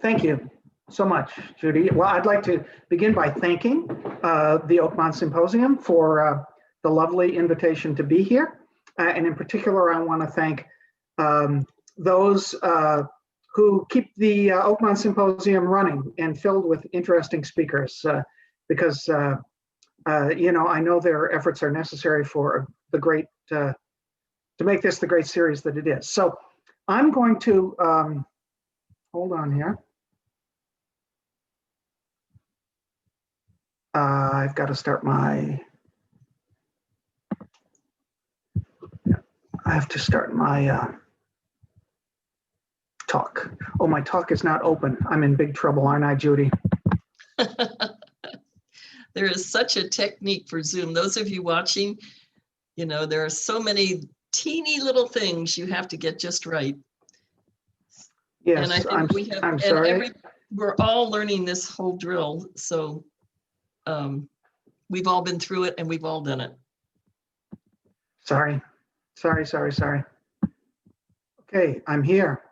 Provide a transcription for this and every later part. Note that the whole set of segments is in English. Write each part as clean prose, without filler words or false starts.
Thank you so much, Judy. Well, I'd like to begin by thanking the Oakmont Symposium for the lovely invitation to be here. And in particular, I want to thank those who keep the Oakmont Symposium running and filled with interesting speakers, because you know, I know their efforts are necessary for the great, to make this the great series that it is. So I'm going to, hold on here. I've got to start my, I have to start my talk. Oh, my talk is not open. I'm in big trouble, aren't I, Judy? There is such a technique for Zoom. Those of you watching, you know, there are so many teeny little things you have to get just right. Yes, and I think we have, I'm sorry. We're all learning this whole drill. So we've all been through it and we've all done it. Sorry. Okay, I'm here.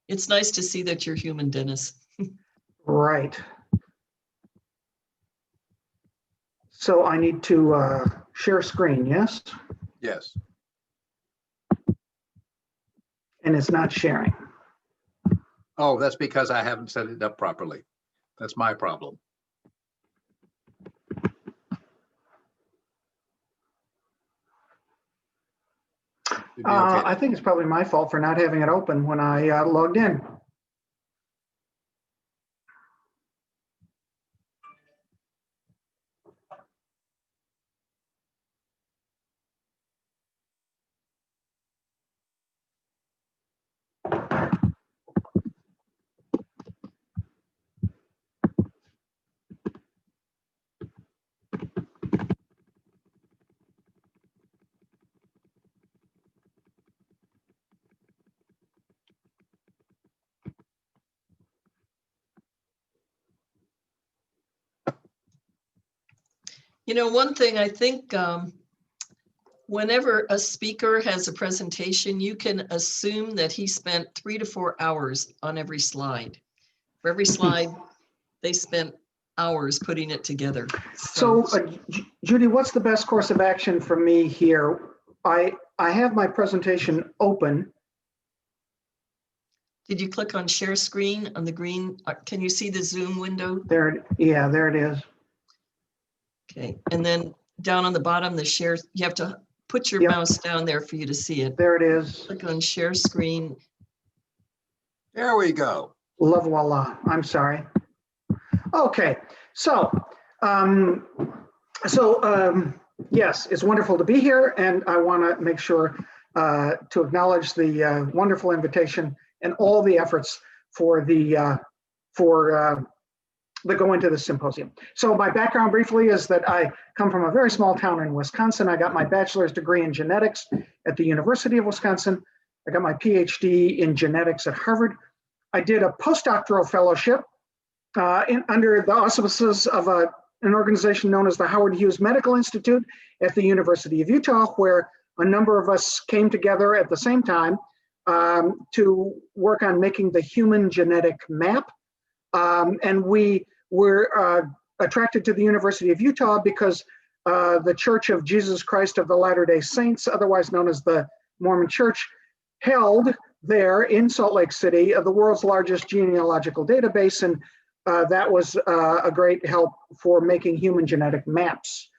It's nice to see that you're human, Dennis. Right. So I need to share screen, yes? Yes. And it's not sharing. Oh, that's because I haven't set it up properly. That's my problem. Okay. I think it's probably my fault for not having it open when I logged in. You know, one thing I think whenever a speaker has a presentation, you can assume that he spent 3 to 4 hours on every slide. For every slide, they spent hours putting it together. So Judy, what's the best course of action for me here? I have my presentation open. Did you click on share screen on the green? Can you see the Zoom window? There, yeah, there it is. Okay, and then down on the bottom, the share, you have to put your mouse down there for you to see it. There it is. Click on share screen. There we go. La voila. I'm sorry. Okay, so yes, it's wonderful to be here, and I want to make sure to acknowledge the wonderful invitation and all the efforts for the that go into the symposium. So my background briefly is that I come from a very small town in Wisconsin. I got my bachelor's degree in genetics at the University of Wisconsin. I got my PhD in genetics at Harvard. I did a postdoctoral fellowship under the auspices of an organization known as the Howard Hughes Medical Institute at the University of Utah, where a number of us came together at the same time to work on making the human genetic map. And we were attracted to the University of Utah because the Church of Jesus Christ of the Latter-day Saints, otherwise known as the Mormon Church, held there in Salt Lake City the world's largest genealogical database, and that was a great help for making human genetic maps.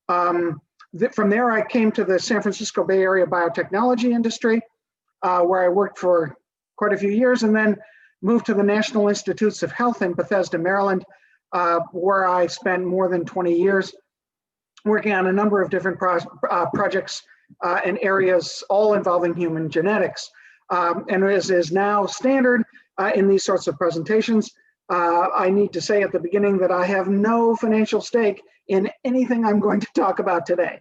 From there, I came to the San Francisco Bay Area biotechnology industry, where I worked for quite a few years, and then moved to the National Institutes of Health in Bethesda, Maryland, where I spent more than 20 years working on a number of different projects and areas, all involving human genetics. And as is now standard in these sorts of presentations, I need to say at the beginning that I have no financial stake in anything I'm going to talk about today.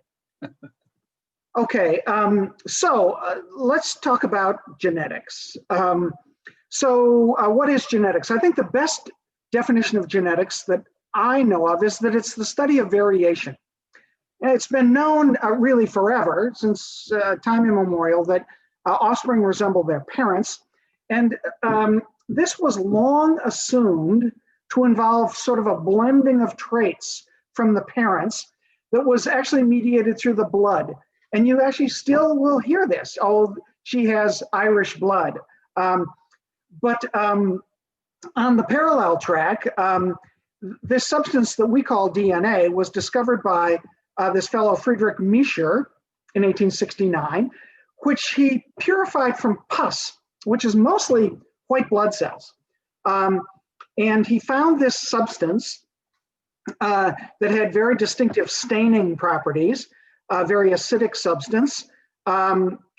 Okay, so let's talk about genetics. What is genetics? I think the best definition of genetics that I know of is that it's the study of variation. And it's been known really forever, since time immemorial, that offspring resemble their parents. And this was long assumed to involve sort of a blending of traits from the parents that was actually mediated through the blood. And you actually still will hear this. Oh, she has Irish blood. But on the parallel track, this substance that we call DNA was discovered by this fellow Friedrich Miescher in 1869, which he purified from pus, which is mostly white blood cells. And he found this substance that had very distinctive staining properties, very acidic substance,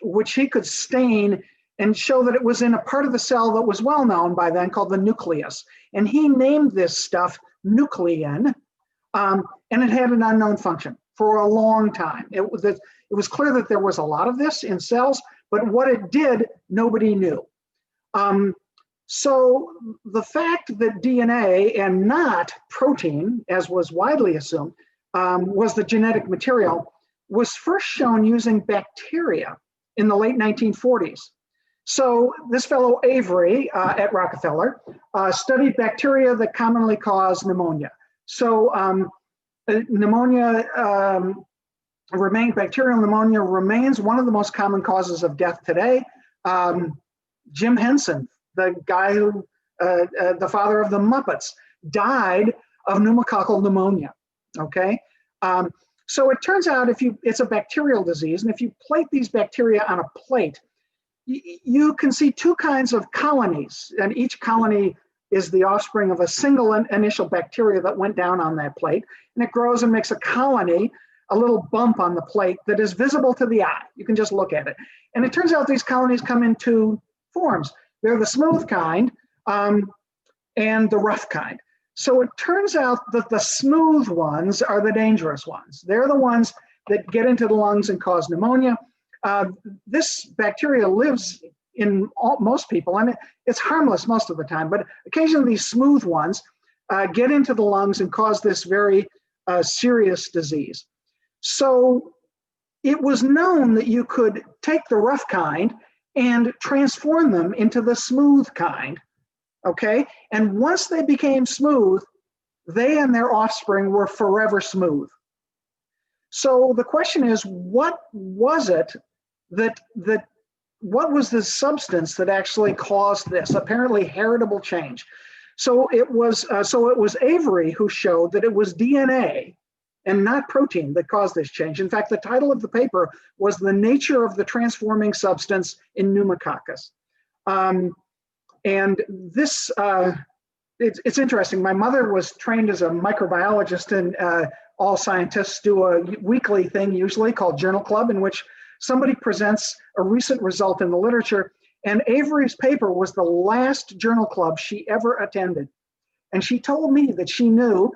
which he could stain and show that it was in a part of the cell that was well known by then called the nucleus. And he named this stuff nuclein, and it had an unknown function for a long time. It was clear that there was a lot of this in cells, but what it did, nobody knew. So the fact that DNA and not protein, as was widely assumed, was the genetic material, was first shown using bacteria in the late 1940s. So this fellow Avery at Rockefeller studied bacteria that commonly cause pneumonia. So bacterial pneumonia remains one of the most common causes of death today. Jim Henson, the guy who, the father of the Muppets, died of pneumococcal pneumonia, okay? So it turns out it's a bacterial disease, and if you plate these bacteria on a plate, you can see two kinds of colonies, and each colony is the offspring of a single initial bacteria that went down on that plate, and it grows and makes a colony, a little bump on the plate that is visible to the eye. You can just look at it. And it turns out these colonies come in two forms. They're the smooth kind and the rough kind. So it turns out that the smooth ones are the dangerous ones. They're the ones that get into the lungs and cause pneumonia. This bacteria lives in most people, and it's harmless most of the time, but occasionally these smooth ones get into the lungs and cause this very serious disease. So it was known that you could take the rough kind and transform them into the smooth kind, okay? And once they became smooth, they and their offspring were forever smooth. So the question is, what was it what was the substance that actually caused this apparently heritable change? So it was Avery who showed that it was DNA and not protein that caused this change. In fact, the title of the paper was "The Nature of the Transforming Substance in Pneumococcus." And this, it's interesting. My mother was trained as a microbiologist, and all scientists do a weekly thing usually called Journal Club, in which somebody presents a recent result in the literature. And Avery's paper was the last Journal Club she ever attended. And she told me that she knew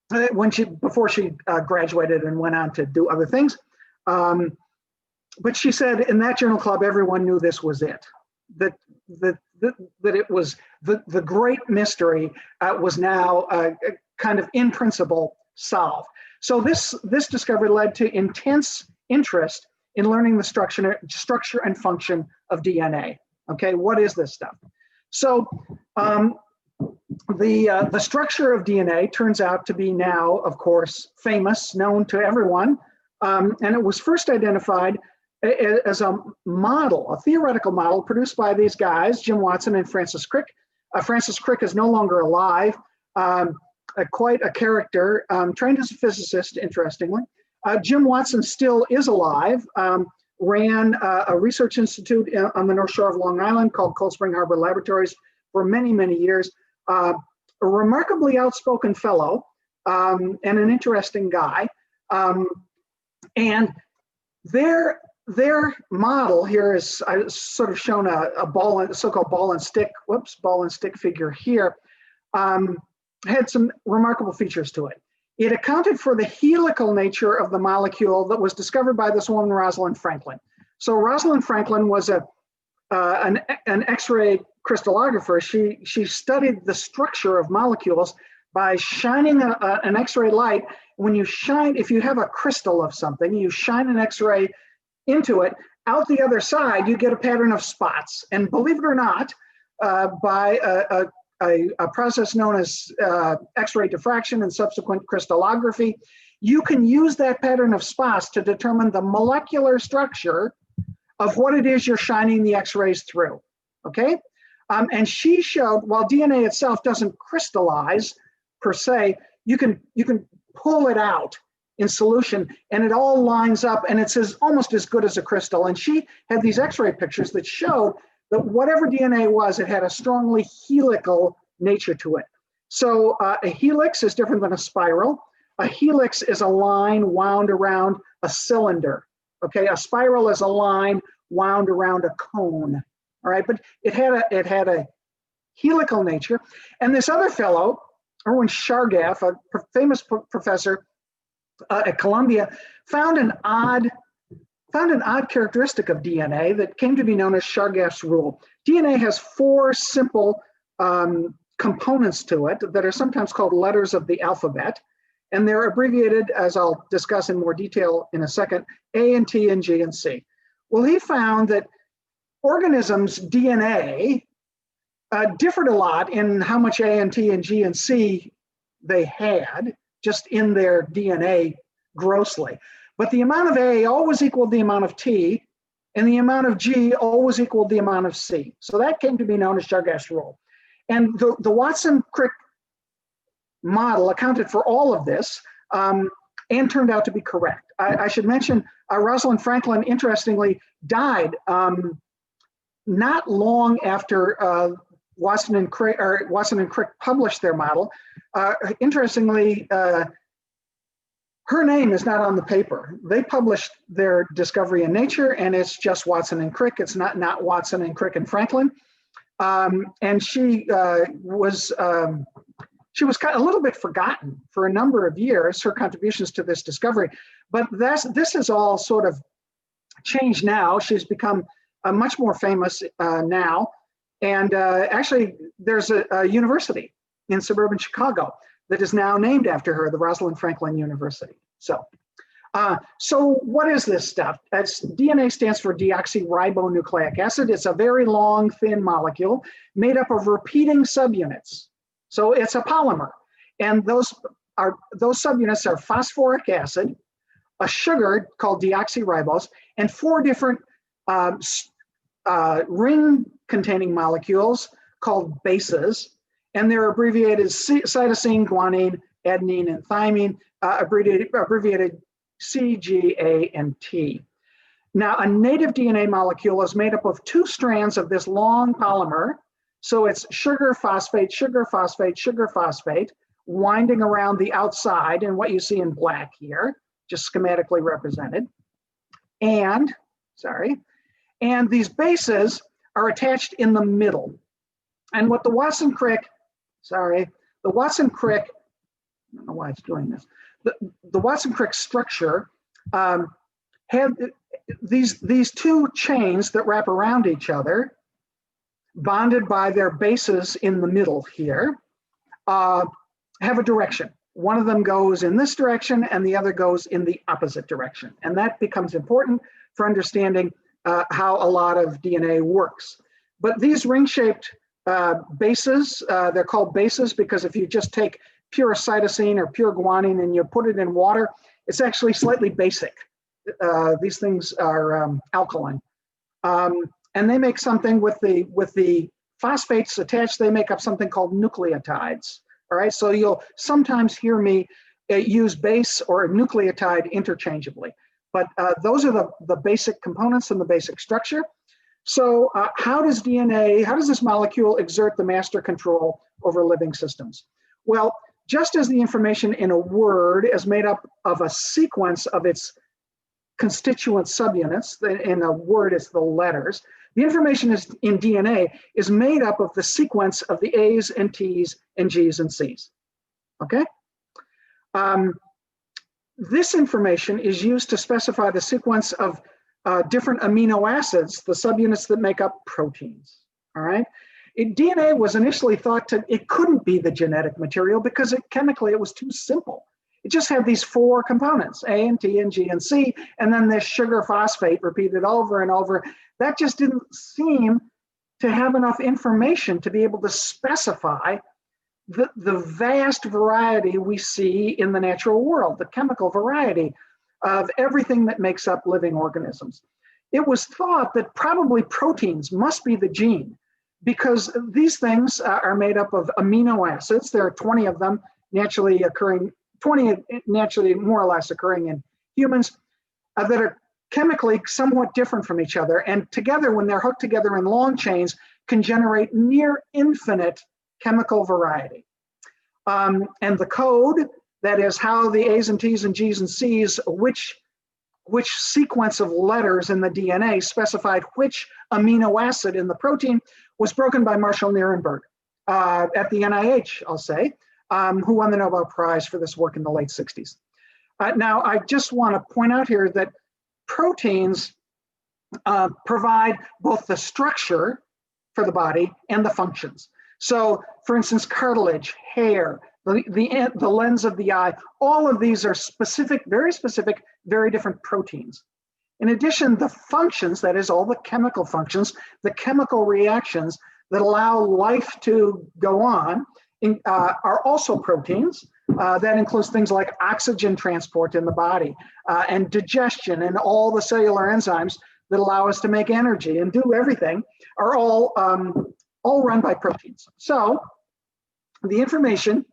before she graduated and went on to do other things. But she said in that Journal Club, everyone knew this was it. That it was the great mystery was now kind of in principle solved. So this discovery led to intense interest in learning the structure and function of DNA. Okay, what is this stuff? So the structure of DNA turns out to be now, of course, famous, known to everyone, and it was first identified as a model, a theoretical model produced by these guys, Jim Watson and Francis Crick. Francis Crick is no longer alive, quite a character, trained as a physicist, interestingly. Jim Watson still is alive, ran a research institute on the North Shore of Long Island called Cold Spring Harbor Laboratories for many, many years. A remarkably outspoken fellow and an interesting guy. And their model here is, I sort of shown a so-called ball and stick figure here, had some remarkable features to it. It accounted for the helical nature of the molecule that was discovered by this woman, Rosalind Franklin. So Rosalind Franklin was an X-ray crystallographer. She studied the structure of molecules by shining an X-ray light. When you shine, if you have a crystal of something, you shine an X-ray into it, out the other side, you get a pattern of spots. And believe it or not, by a process known as X-ray diffraction and subsequent crystallography. You can use that pattern of spots to determine the molecular structure of what it is you're shining the X-rays through, okay? And she showed, while DNA itself doesn't crystallize per se, you can pull it out in solution and it all lines up and it's almost as good as a crystal. And she had these X-ray pictures that showed that whatever DNA was, it had a strongly helical nature to it. So a helix is different than a spiral. A helix is a line wound around a cylinder. Okay, a spiral is a line wound around a cone. All right, but it had a helical nature. And this other fellow, Erwin Chargaff, a famous professor at Columbia, found an odd characteristic of DNA that came to be known as Chargaff's rule. DNA has 4 simple components to it that are sometimes called letters of the alphabet. And they're abbreviated, as I'll discuss in more detail in a second, A and T and G and C. Well, he found that organisms' DNA differed a lot in how much A and T and G and C they had, just in their DNA grossly. But the amount of A always equaled the amount of T, and the amount of G always equaled the amount of C. So that came to be known as Chargaff's rule. And the Watson-Crick model accounted for all of this and turned out to be correct. I should mention Rosalind Franklin, interestingly, died not long after Watson and Crick published their model. Interestingly, her name is not on the paper. They published their discovery in Nature, and it's just Watson and Crick. It's not Watson and Crick and Franklin. And she was kind of a little bit forgotten for a number of years, her contributions to this discovery. But this has all sort of changed now. She's become much more famous now. And actually, there's a university in suburban Chicago that is now named after her, the Rosalind Franklin University. So what is this stuff? DNA stands for deoxyribonucleic acid. It's a very long, thin molecule made up of repeating subunits. So it's a polymer. And those subunits are phosphoric acid, a sugar called deoxyribose, and 4 different ring-containing molecules called bases, and they're abbreviated cytosine, guanine, adenine, and thymine, abbreviated C, G, A, and T. Now, a native DNA molecule is made up of 2 strands of this long polymer. So it's sugar, phosphate, sugar, phosphate, sugar, phosphate, winding around the outside, and what you see in black here, just schematically represented. And these bases are attached in the middle. And what the Watson-Crick, I don't know why it's doing this. The Watson-Crick structure had these 2 chains that wrap around each other, bonded by their bases in the middle here, have a direction. One of them goes in this direction and the other goes in the opposite direction. And that becomes important for understanding how a lot of DNA works. But these ring-shaped bases, they're called bases because if you just take pure cytosine or pure guanine and you put it in water, it's actually slightly basic. These things are alkaline. And they make something with the phosphates attached, they make up something called nucleotides. All right, so you'll sometimes hear me use base or nucleotide interchangeably. But those are the basic components and the basic structure. So how does this molecule exert the master control over living systems? Well, just as the information in a word is made up of a sequence of its constituent subunits, in a word it's the letters, the information in DNA is made up of the sequence of the A's and T's and G's and C's, okay? This information is used to specify the sequence of different amino acids, the subunits that make up proteins, all right? DNA was initially thought it couldn't be the genetic material because chemically it was too simple. It just had these 4 components, A and T and G and C, and then this sugar phosphate repeated over and over. That just didn't seem to have enough information to be able to specify the vast variety we see in the natural world, the chemical variety of everything that makes up living organisms. It was thought that probably proteins must be the gene, because these things are made up of amino acids. There are 20 of them naturally occurring, 20 naturally more or less occurring in humans that are chemically somewhat different from each other. And together, when they're hooked together in long chains, can generate near infinite chemical variety. And the code, that is how the A's and T's and G's and C's, which sequence of letters in the DNA specified which amino acid in the protein, was broken by Marshall Nirenberg at the NIH, I'll say, who won the Nobel Prize for this work in the late 60s. Now, I just want to point out here that proteins provide both the structure for the body and the functions. So, for instance, cartilage, hair, the lens of the eye, all of these are specific, very different proteins. In addition, the functions, that is all the chemical functions, the chemical reactions that allow life to go on, are also proteins. That includes things like oxygen transport in the body and digestion, and all the cellular enzymes that allow us to make energy and do everything are all run by proteins. So the information,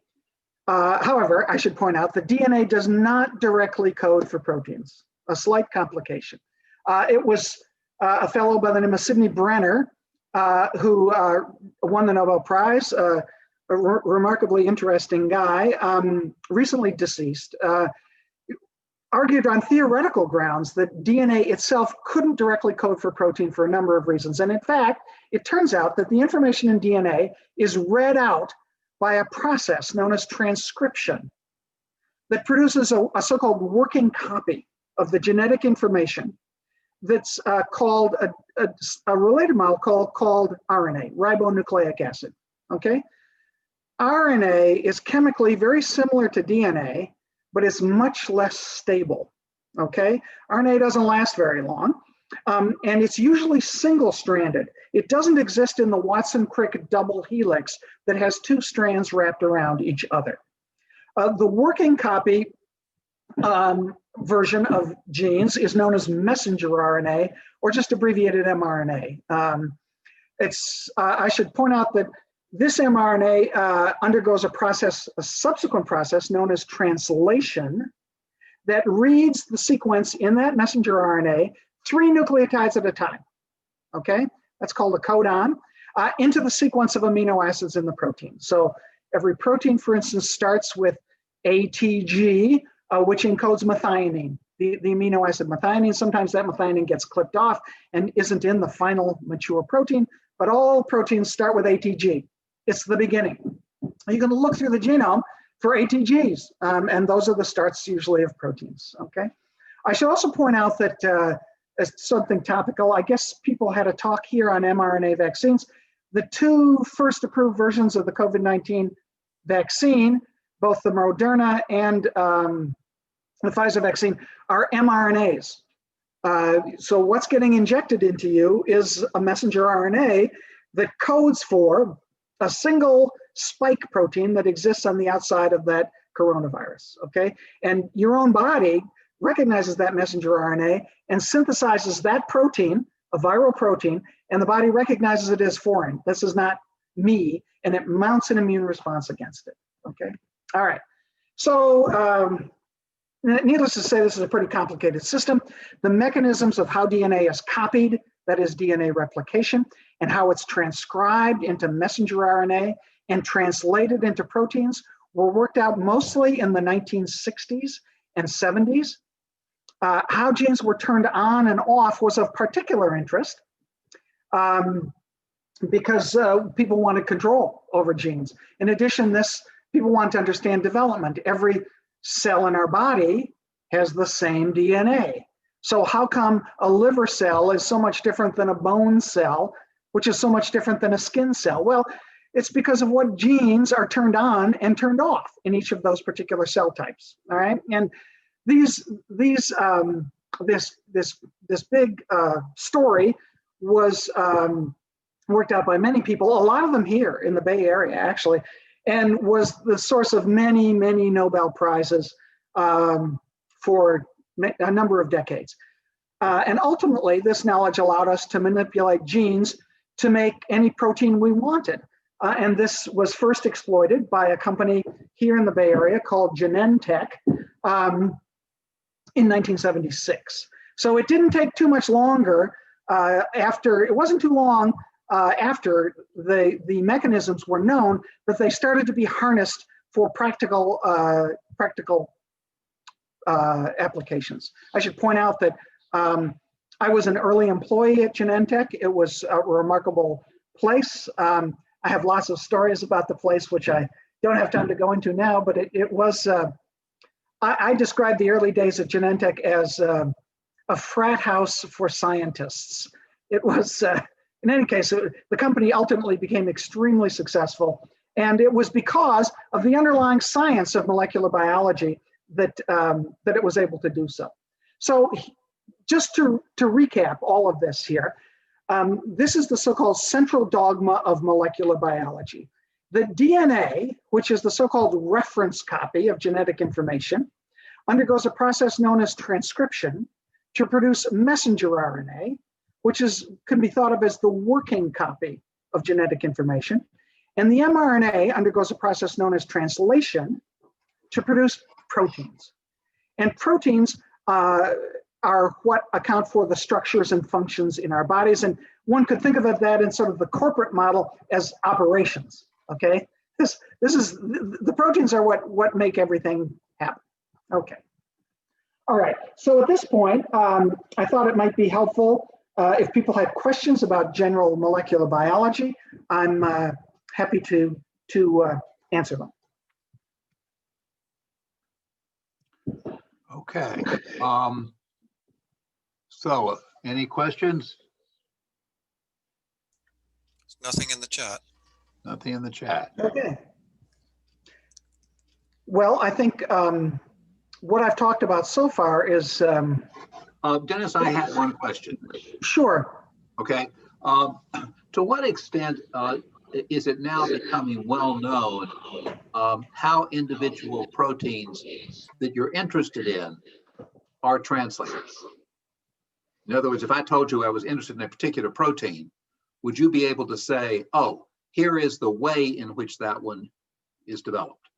however, I should point out, the DNA does not directly code for proteins, a slight complication. It was a fellow by the name of Sidney Brenner who won the Nobel Prize, a remarkably interesting guy, recently deceased, argued on theoretical grounds that DNA itself couldn't directly code for protein for a number of reasons. And in fact, it turns out that the information in DNA is read out by a process known as transcription that produces a so-called working copy of the genetic information that's called a related molecule called RNA, ribonucleic acid, okay? RNA is chemically very similar to DNA, but it's much less stable, okay? RNA doesn't last very long, and it's usually single-stranded. It doesn't exist in the Watson-Crick double helix that has two strands wrapped around each other. The working copy version of genes is known as messenger RNA, or just abbreviated mRNA. I should point out that this mRNA undergoes a subsequent process known as translation that reads the sequence in that messenger RNA 3 nucleotides at a time, okay? That's called a codon, into the sequence of amino acids in the protein. So every protein, for instance, starts with ATG, which encodes methionine, the amino acid methionine. Sometimes that methionine gets clipped off and isn't in the final mature protein, but all proteins start with ATG. It's the beginning. You can look through the genome for ATGs, and those are the starts usually of proteins, okay? I should also point out that as something topical, I guess people had a talk here on mRNA vaccines. The 2 first approved versions of the COVID-19 vaccine, both the Moderna and the Pfizer vaccine, are mRNAs. So what's getting injected into you is a messenger RNA that codes for a single spike protein that exists on the outside of that coronavirus, okay? And your own body recognizes that messenger RNA and synthesizes that protein, a viral protein, and the body recognizes it as foreign. This is not me, and it mounts an immune response against it, okay? All right, so needless to say, this is a pretty complicated system. The mechanisms of how DNA is copied, that is DNA replication, and how it's transcribed into messenger RNA and translated into proteins were worked out mostly in the 1960s and 70s. How genes were turned on and off was of particular interest because people wanted control over genes. In addition, people want to understand development. Every cell in our body has the same DNA. So how come a liver cell is so much different than a bone cell, which is so much different than a skin cell? Well, it's because of what genes are turned on and turned off in each of those particular cell types. All right, and this big story was worked out by many people, a lot of them here in the Bay Area, actually, and was the source of many, many Nobel Prizes for a number of decades. And ultimately, this knowledge allowed us to manipulate genes to make any protein we wanted. And this was first exploited by a company here in the Bay Area called Genentech in 1976. So it didn't take too much longer it wasn't too long after the mechanisms were known that they started to be harnessed for practical applications. I should point out that I was an early employee at Genentech. It was a remarkable place. I have lots of stories about the place, which I don't have time to go into now, but it was, I described the early days at Genentech as a frat house for scientists. It was, in any case, the company ultimately became extremely successful. And it was because of the underlying science of molecular biology that it was able to do so. So just to recap all of this here, this is the so-called central dogma of molecular biology. The DNA, which is the so-called reference copy of genetic information, undergoes a process known as transcription to produce messenger RNA, which can be thought of as the working copy of genetic information. And the mRNA undergoes a process known as translation to produce proteins. And proteins are what account for the structures and functions in our bodies. And one could think of that in sort of the corporate model as operations, okay? This is, the proteins are what make everything happen. Okay. All right, so at this point, I thought it might be helpful if people had questions about general molecular biology. I'm happy to answer them. Okay. So any questions? Nothing in the chat. Nothing in the chat. Okay. Well, I think what I've talked about so far is... Dennis, I had one question. Sure. Okay. To what extent is it now becoming well known how individual proteins that you're interested in are translated? In other words, if I told you I was interested in a particular protein, would you be able to say, oh, here is the way in which that one is developed?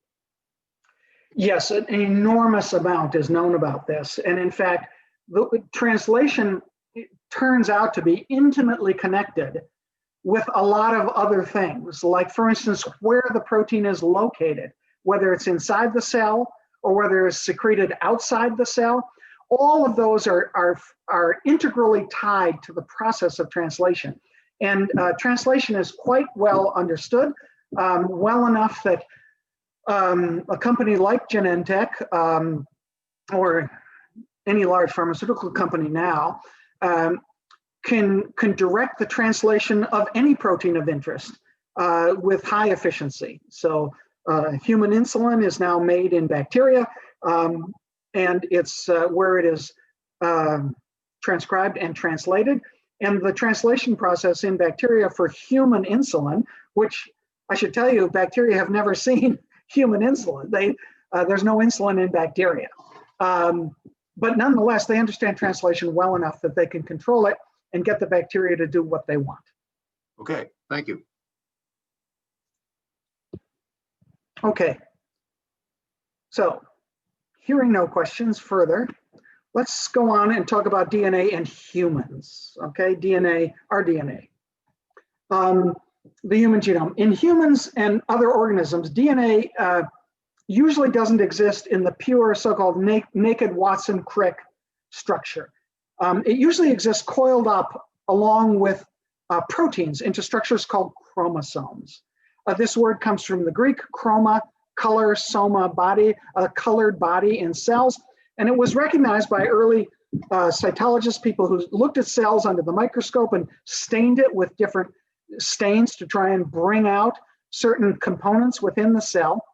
Yes, an enormous amount is known about this. And in fact, the translation turns out to be intimately connected with a lot of other things, like, for instance, where the protein is located, whether it's inside the cell or whether it's secreted outside the cell. All of those are integrally tied to the process of translation. And translation is quite well understood, well enough that a company like Genentech or any large pharmaceutical company now can direct the translation of any protein of interest with high efficiency. So human insulin is now made in bacteria, and it's where it is transcribed and translated. And the translation process in bacteria for human insulin, which I should tell you, bacteria have never seen human insulin. There's no insulin in bacteria. But nonetheless, they understand translation well enough that they can control it and get the bacteria to do what they want. Okay, thank you. Okay. So, hearing no questions further, let's go on and talk about DNA and humans. Okay, DNA, our DNA. The human genome. In humans and other organisms, DNA usually doesn't exist in the pure so-called naked Watson-Crick structure. It usually exists coiled up along with proteins into structures called chromosomes. This word comes from the Greek chroma, color, soma, body, a colored body in cells. And it was recognized by early cytologists, people who looked at cells under the microscope and stained it with different stains to try and bring out certain components within the cell,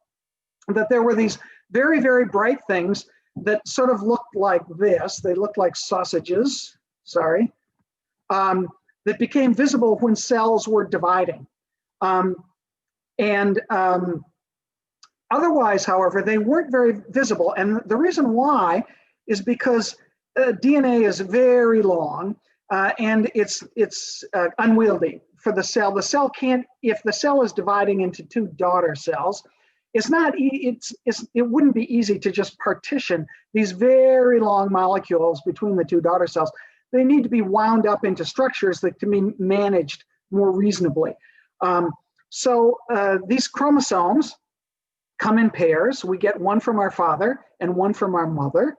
that there were these very, very bright things that sort of looked like this. They looked like sausages, sorry. that became visible when cells were dividing. Otherwise, however, they weren't very visible. And the reason why is because DNA is very long and it's unwieldy for the cell. The cell can't, if the cell is dividing into two daughter cells, it wouldn't be easy to just partition these very long molecules between the two daughter cells. They need to be wound up into structures that can be managed more reasonably. So these chromosomes come in pairs. We get one from our father and one from our mother.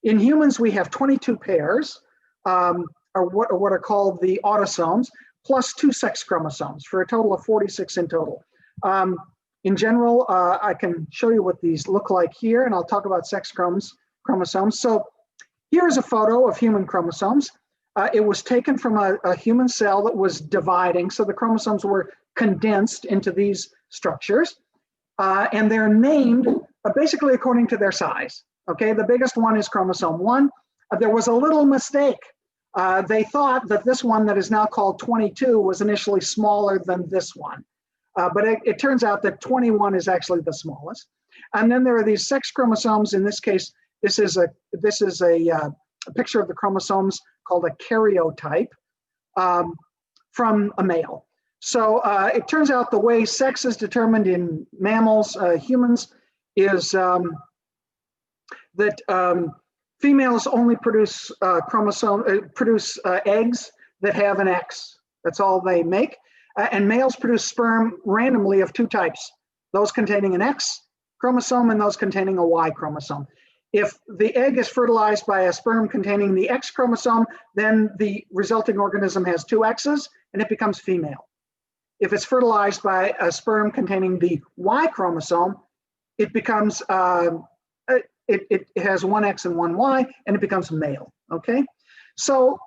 In humans, we have 22 pairs, or what are called the autosomes, plus 2 sex chromosomes, for a total of 46 in total. In general, I can show you what these look like here, and I'll talk about sex chromosomes. So here's a photo of human chromosomes. It was taken from a human cell that was dividing, so the chromosomes were condensed into these structures. And they're named basically according to their size. Okay, the biggest one is chromosome 1. There was a little mistake. They thought that this one that is now called 22 was initially smaller than this one. But it turns out that 21 is actually the smallest. And then there are these sex chromosomes. In this case, this is a picture of the chromosomes called a karyotype from a male. So it turns out the way sex is determined in mammals, humans, is that females only produce eggs that have an X. That's all they make. And males produce sperm randomly of 2 types, those containing an X chromosome and those containing a Y chromosome. If the egg is fertilized by a sperm containing the X chromosome, then the resulting organism has 2 X's and it becomes female. If it's fertilized by a sperm containing the Y chromosome, it becomes, it has 1 X and 1 Y, and it becomes male, okay? So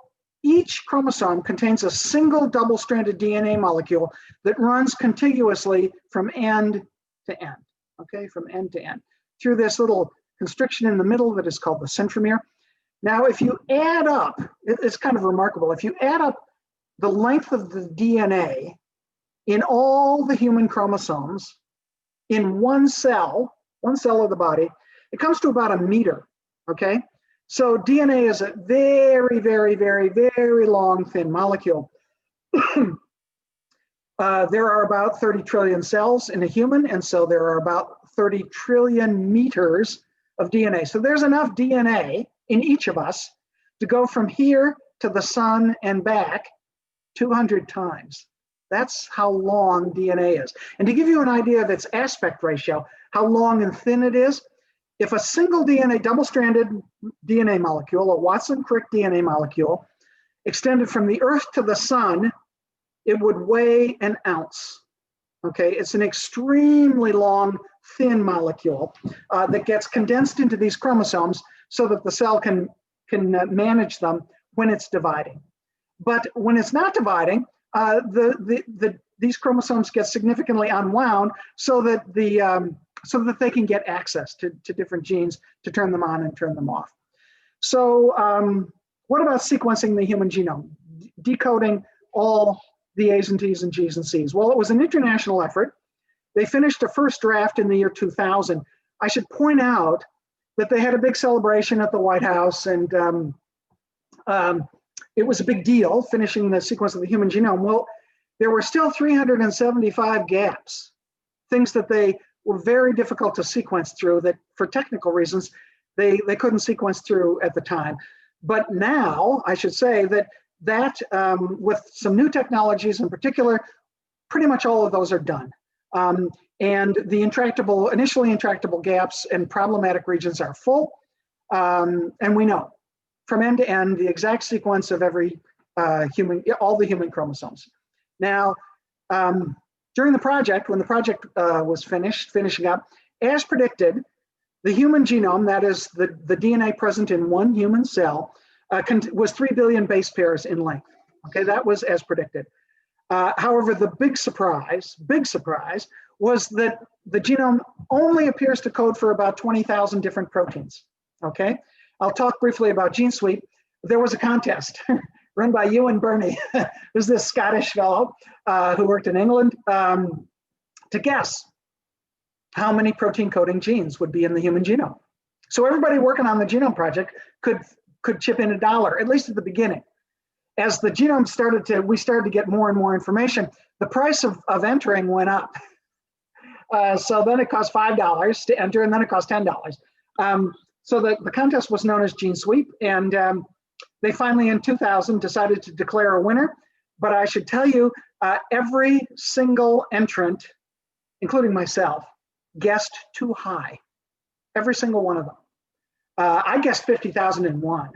each chromosome contains a single double-stranded DNA molecule that runs contiguously from end to end, okay? From end to end, through this little constriction in the middle that is called the centromere. Now, if you add up, it's kind of remarkable, if you add up the length of the DNA in all the human chromosomes in one cell of the body, it comes to about 1 meter, okay? So DNA is a very, very, very, very long, thin molecule. There are about 30 trillion cells in a human, and so there are about 30 trillion meters of DNA. So there's enough DNA in each of us to go from here to the sun and back 200 times. That's how long DNA is. And to give you an idea of its aspect ratio, how long and thin it is, if a single double-stranded DNA molecule, a Watson-Crick DNA molecule, extended from the Earth to the sun, it would weigh an ounce. Okay, it's an extremely long, thin molecule that gets condensed into these chromosomes so that the cell can manage them when it's dividing. But when it's not dividing, these chromosomes get significantly unwound so that they can get access to different genes to turn them on and turn them off. So what about sequencing the human genome, decoding all the A's and T's and G's and C's? Well, it was an international effort. They finished a first draft in the year 2000. I should point out that they had a big celebration at the White House, and it was a big deal finishing the sequence of the human genome. Well, there were still 375 gaps, things that they were very difficult to sequence through, that for technical reasons, they couldn't sequence through at the time. But now, I should say that with some new technologies in particular, pretty much all of those are done. And the initially intractable gaps and problematic regions are full. And we know from end to end the exact sequence of every all the human chromosomes. Now, during the project, when the project was finishing up, as predicted, the human genome, that is the DNA present in one human cell, was 3 billion base pairs in length. Okay, that was as predicted. However, the big surprise was that the genome only appears to code for about 20,000 different proteins. Okay, I'll talk briefly about gene sweep. There was a contest, run by you and Bernie, who's this Scottish fellow who worked in England, to guess how many protein coding genes would be in the human genome. So everybody working on the Genome Project could chip in $1, at least at the beginning. As the genome we started to get more and more information, the price of entering went up. So then it cost $5 to enter, and then it cost $10. So the contest was known as Gene Sweep, and they finally in 2000 decided to declare a winner. But I should tell you, every single entrant, including myself, guessed too high. Every single one of them. I guessed 50,001,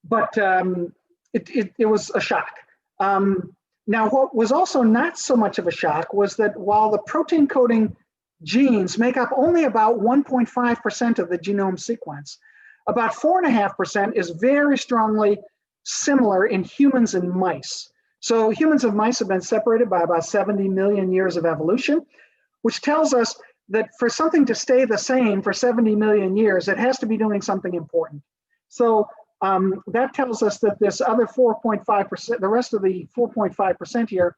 but it was a shock. Now, what was also not so much of a shock was that while the protein coding genes make up only about 1.5% of the genome sequence, about 4.5% is very strongly similar in humans and mice. So humans and mice have been separated by about 70 million years of evolution, which tells us that for something to stay the same for 70 million years, it has to be doing something important. So that tells us that this other 4.5%, the rest of the 4.5% here,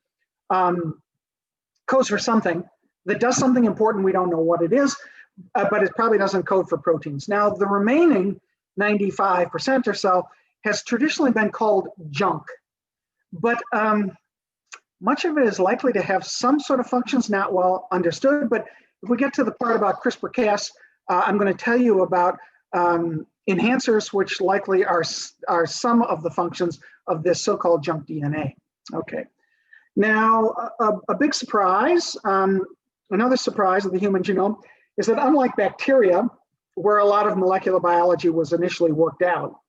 codes for something that does something important. We don't know what it is, but it probably doesn't code for proteins. Now, the remaining 95% or so has traditionally been called junk, but much of it is likely to have some sort of functions not well understood. But if we get to the part about CRISPR-Cas, I'm going to tell you about enhancers, which likely are some of the functions of this so-called junk DNA. Okay. Now, a big surprise, another surprise of the human genome is that unlike bacteria, where a lot of molecular biology was initially worked out,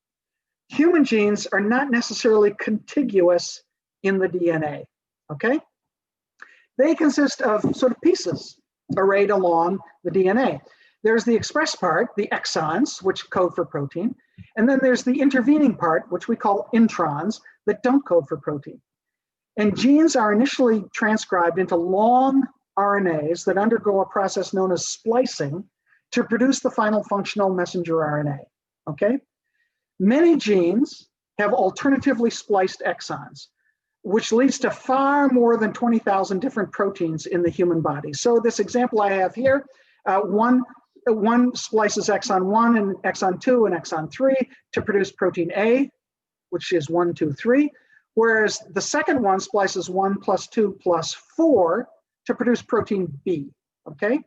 human genes are not necessarily contiguous in the DNA, okay? They consist of sort of pieces arrayed along the DNA. There's the express part, the exons, which code for protein, and then there's the intervening part, which we call introns, that don't code for protein. And genes are initially transcribed into long RNAs that undergo a process known as splicing to produce the final functional messenger RNA, okay? Many genes have alternatively spliced exons, which leads to far more than 20,000 different proteins in the human body. So this example I have here, one splices exon 1 and exon 2 and exon 3 to produce protein A, which is 1, 2, 3, whereas the second one splices 1 + 2 + 4 to produce protein B, okay?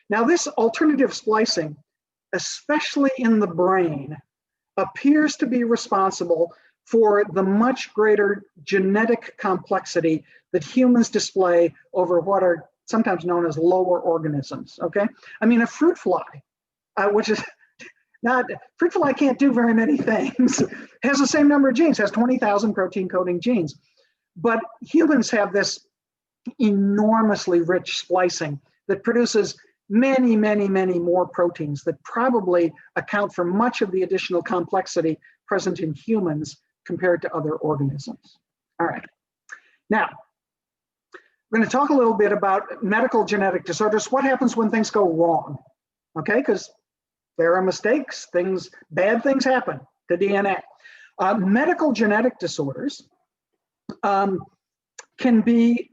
Now this alternative splicing, especially in the brain, appears to be responsible for the much greater genetic complexity that humans display over what are sometimes known as lower organisms, okay? I mean, a fruit fly, which is not, fruit fly can't do very many things, has the same number of genes, has 20,000 protein coding genes, but humans have this enormously rich splicing that produces many, many, many more proteins that probably account for much of the additional complexity present in humans compared to other organisms. All right. Now, we're going to talk a little bit about medical genetic disorders. What happens when things go wrong? Okay, because there are mistakes, bad things happen to DNA. Medical genetic disorders can be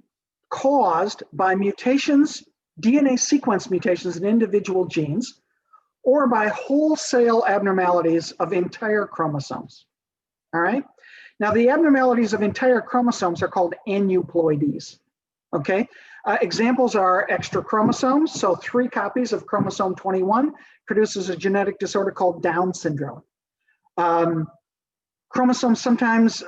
caused by mutations, DNA sequence mutations in individual genes, or by wholesale abnormalities of entire chromosomes. All right. Now, the abnormalities of entire chromosomes are called aneuploidies. Okay. Examples are extra chromosomes. So 3 copies of chromosome 21 produces a genetic disorder called Down syndrome. Chromosomes sometimes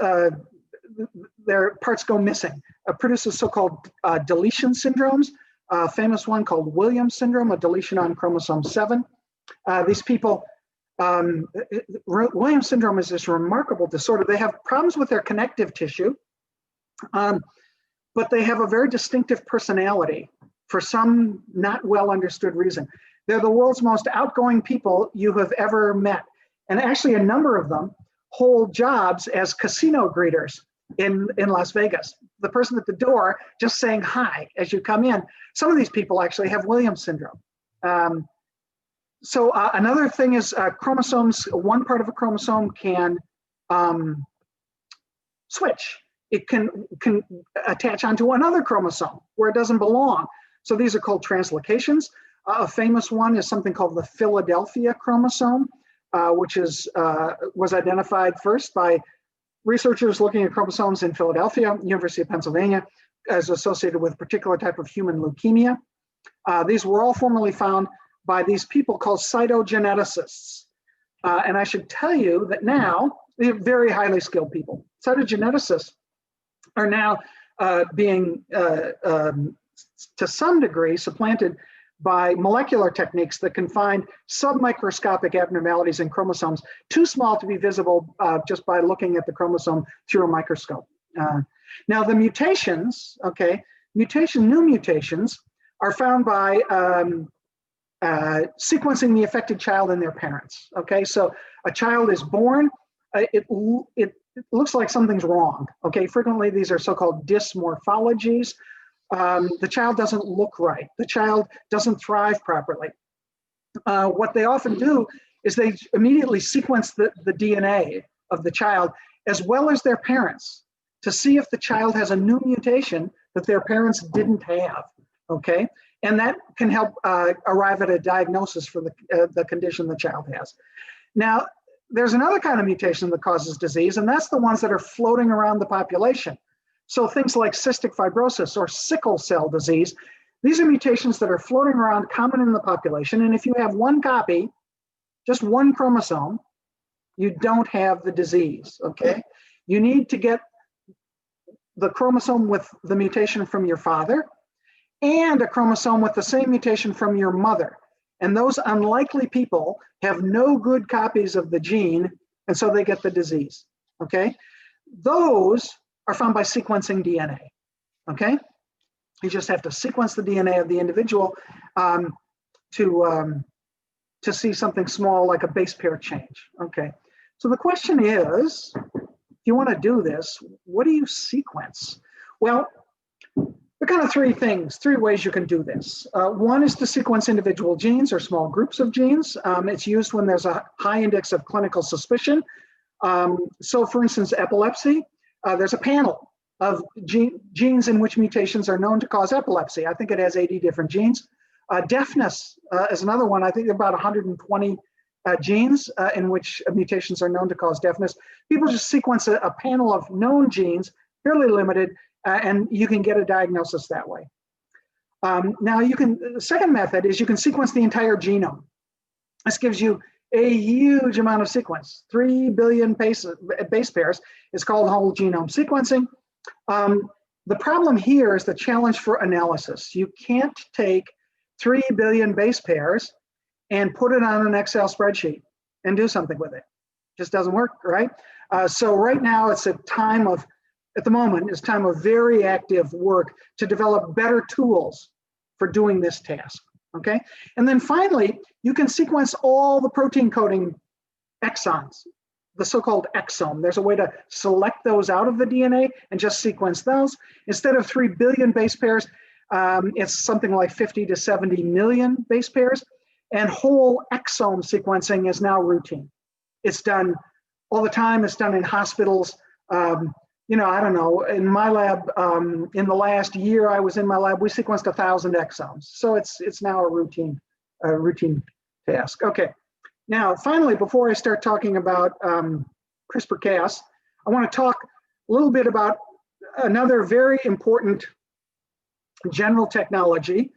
their parts go missing. Produces so-called deletion syndromes. A famous one called Williams syndrome, a deletion on chromosome 7. These people, Williams syndrome is this remarkable disorder. They have problems with their connective tissue, but they have a very distinctive personality for some not well understood reason. They're the world's most outgoing people you have ever met. And actually a number of them hold jobs as casino greeters in Las Vegas. The person at the door just saying hi as you come in. Some of these people actually have Williams syndrome. So another thing is chromosomes, one part of a chromosome can switch. It can attach onto another chromosome where it doesn't belong. So these are called translocations. A famous one is something called the Philadelphia chromosome, which was identified first by researchers looking at chromosomes in Philadelphia, University of Pennsylvania, as associated with a particular type of human leukemia. These were all formerly found by these people called cytogeneticists. And I should tell you that now, they're very highly skilled people. Cytogeneticists are now being, to some degree, supplanted by molecular techniques that can find submicroscopic abnormalities in chromosomes too small to be visible just by looking at the chromosome through a microscope. Now the mutations, new mutations are found by sequencing the affected child and their parents. Okay, so a child is born, it looks like something's wrong. Okay, frequently these are so-called dysmorphologies. The child doesn't look right. The child doesn't thrive properly. What they often do is they immediately sequence the DNA of the child as well as their parents to see if the child has a new mutation that their parents didn't have, okay? And that can help arrive at a diagnosis for the condition the child has. Now, there's another kind of mutation that causes disease, and that's the ones that are floating around the population. So things like cystic fibrosis or sickle cell disease, these are mutations that are floating around common in the population. And if you have one copy, just one chromosome, you don't have the disease, okay? You need to get the chromosome with the mutation from your father and a chromosome with the same mutation from your mother. And those unlikely people have no good copies of the gene, and so they get the disease, okay? Those are found by sequencing DNA, okay? You just have to sequence the DNA of the individual to see something small like a base pair change, okay? So the question is, if you want to do this, what do you sequence? Well, there are kind of three ways you can do this. One is to sequence individual genes or small groups of genes. It's used when there's a high index of clinical suspicion. So for instance, epilepsy, there's a panel of genes in which mutations are known to cause epilepsy. I think it has 80 different genes. Deafness is another one. I think there are about 120 genes in which mutations are known to cause deafness. People just sequence a panel of known genes, fairly limited, and you can get a diagnosis that way. Now the second method is you can sequence the entire genome. This gives you a huge amount of sequence, 3 billion base pairs. It's called whole genome sequencing. The problem here is the challenge for analysis. You can't take 3 billion base pairs and put it on an Excel spreadsheet and do something with it. Just doesn't work, right? So right now it's at the moment, it's time of very active work to develop better tools for doing this task. Okay, and then finally, you can sequence all the protein coding exons, the so-called exome. There's a way to select those out of the DNA and just sequence those. Instead of 3 billion base pairs, it's something like 50 to 70 million base pairs. And whole exome sequencing is now routine. It's done all the time. It's done in hospitals. I don't know, in my lab, in the last year I was in my lab, we sequenced 1,000 exomes. So it's now a routine task. Okay, now finally, before I start talking about CRISPR-Cas, I want to talk a little bit about another very important general technology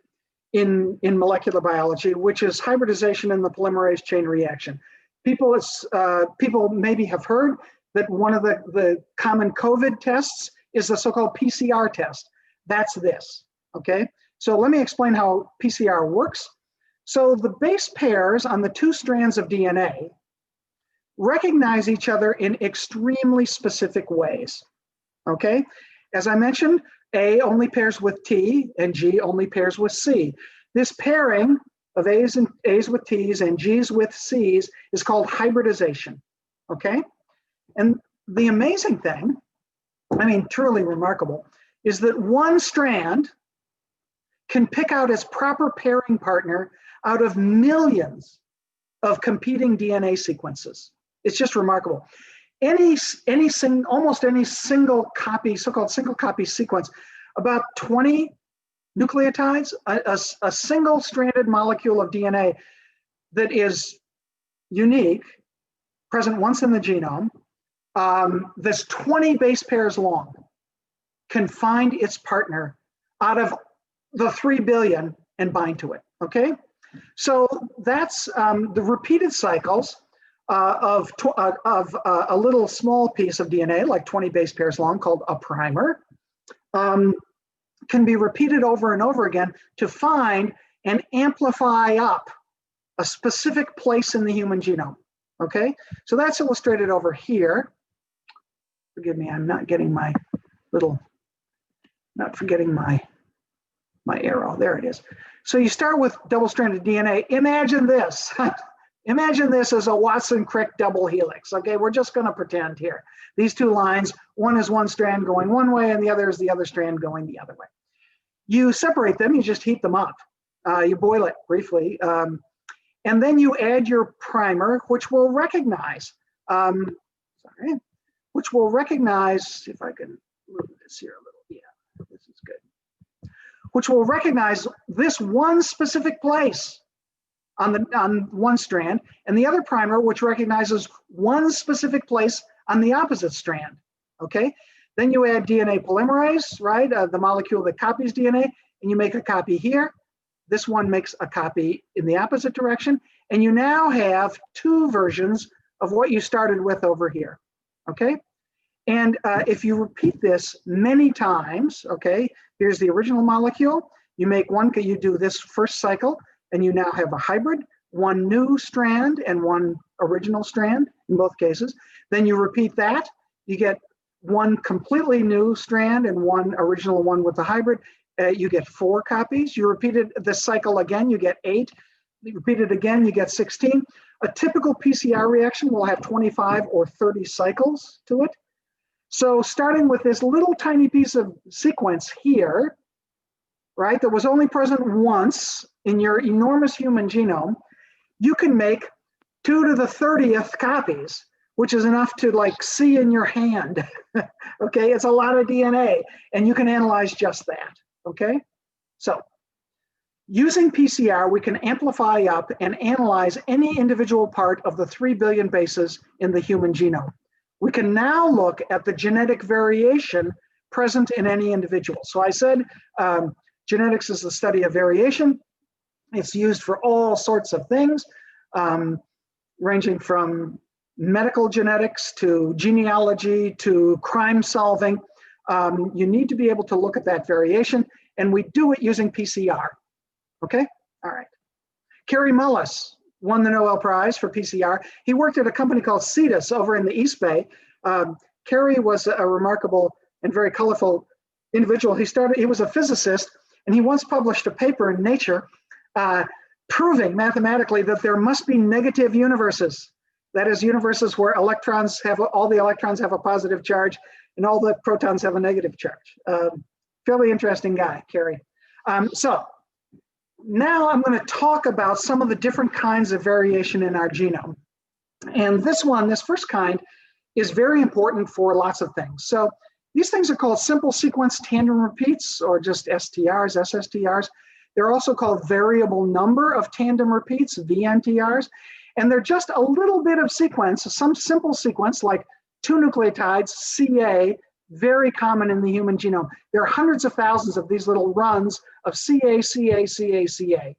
in molecular biology, which is hybridization and the polymerase chain reaction. People maybe have heard that one of the common COVID tests is the so-called PCR test. That's this, okay? So let me explain how PCR works. So the base pairs on the 2 strands of DNA recognize each other in extremely specific ways, okay? As I mentioned, A only pairs with T and G only pairs with C. This pairing of A's with T's and G's with C's is called hybridization, okay? And the amazing thing, truly remarkable, is that one strand can pick out its proper pairing partner out of millions of competing DNA sequences. It's just remarkable. almost any single copy, so-called single copy sequence, about 20 nucleotides, a single-stranded molecule of DNA that is unique, present once in the genome, that's 20 base pairs long, can find its partner out of the 3 billion and bind to it, okay? So that's the repeated cycles of a little small piece of DNA, like 20 base pairs long, called a primer, can be repeated over and over again to find and amplify up a specific place in the human genome, okay? So that's illustrated over here. Forgive me, I'm not getting my little, not forgetting my arrow, there it is. So you start with double-stranded DNA. Imagine this. Imagine this as a Watson-Crick double helix. Okay, we're just going to pretend here. These two lines, one is one strand going one way and the other is the other strand going the other way. You separate them, you just heat them up. You boil it briefly. And then you add your primer, which will recognize, which will recognize, if I can move this here a little, yeah, this is good. Which will recognize this one specific place on one strand, and the other primer which recognizes one specific place on the opposite strand, okay? Then you add DNA polymerase, right? The molecule that copies DNA, and you make a copy here. This one makes a copy in the opposite direction, and you now have two versions of what you started with over here, okay? And if you repeat this many times, okay, here's the original molecule, you make one, you do this first cycle, and you now have a hybrid, one new strand and one original strand in both cases. Then you repeat that, you get one completely new strand and one original one with the hybrid. You get 4 copies. You repeated this cycle again, you get 8. You repeat it again, you get 16. A typical PCR reaction will have 25 or 30 cycles to it. So starting with this little tiny piece of sequence here, right, that was only present once in your enormous human genome, you can make 2 to the 30th copies, which is enough to like see in your hand. Okay, it's a lot of DNA, and you can analyze just that, okay? So using PCR, we can amplify up and analyze any individual part of the 3 billion bases in the human genome. We can now look at the genetic variation present in any individual. So I said genetics is the study of variation. It's used for all sorts of things, ranging from medical genetics to genealogy to crime solving. You need to be able to look at that variation, and we do it using PCR. Okay, all right. Kerry Mullis won the Nobel Prize for PCR. He worked at a company called CETUS over in the East Bay. Kerry was a remarkable and very colorful individual. He was a physicist, and he once published a paper in Nature proving mathematically that there must be negative universes. That is, universes where electrons have, all the electrons have a positive charge and all the protons have a negative charge. Fairly interesting guy, Kerry. So now I'm going to talk about some of the different kinds of variation in our genome. And this first kind, is very important for lots of things. So these things are called simple sequence tandem repeats, or just STRs, SSTRs. They're also called variable number of tandem repeats, VNTRs. And they're just a little bit of sequence, some simple sequence like 2 nucleotides, CA, very common in the human genome. There are hundreds of thousands of these little runs of CA, CA, CA, CA.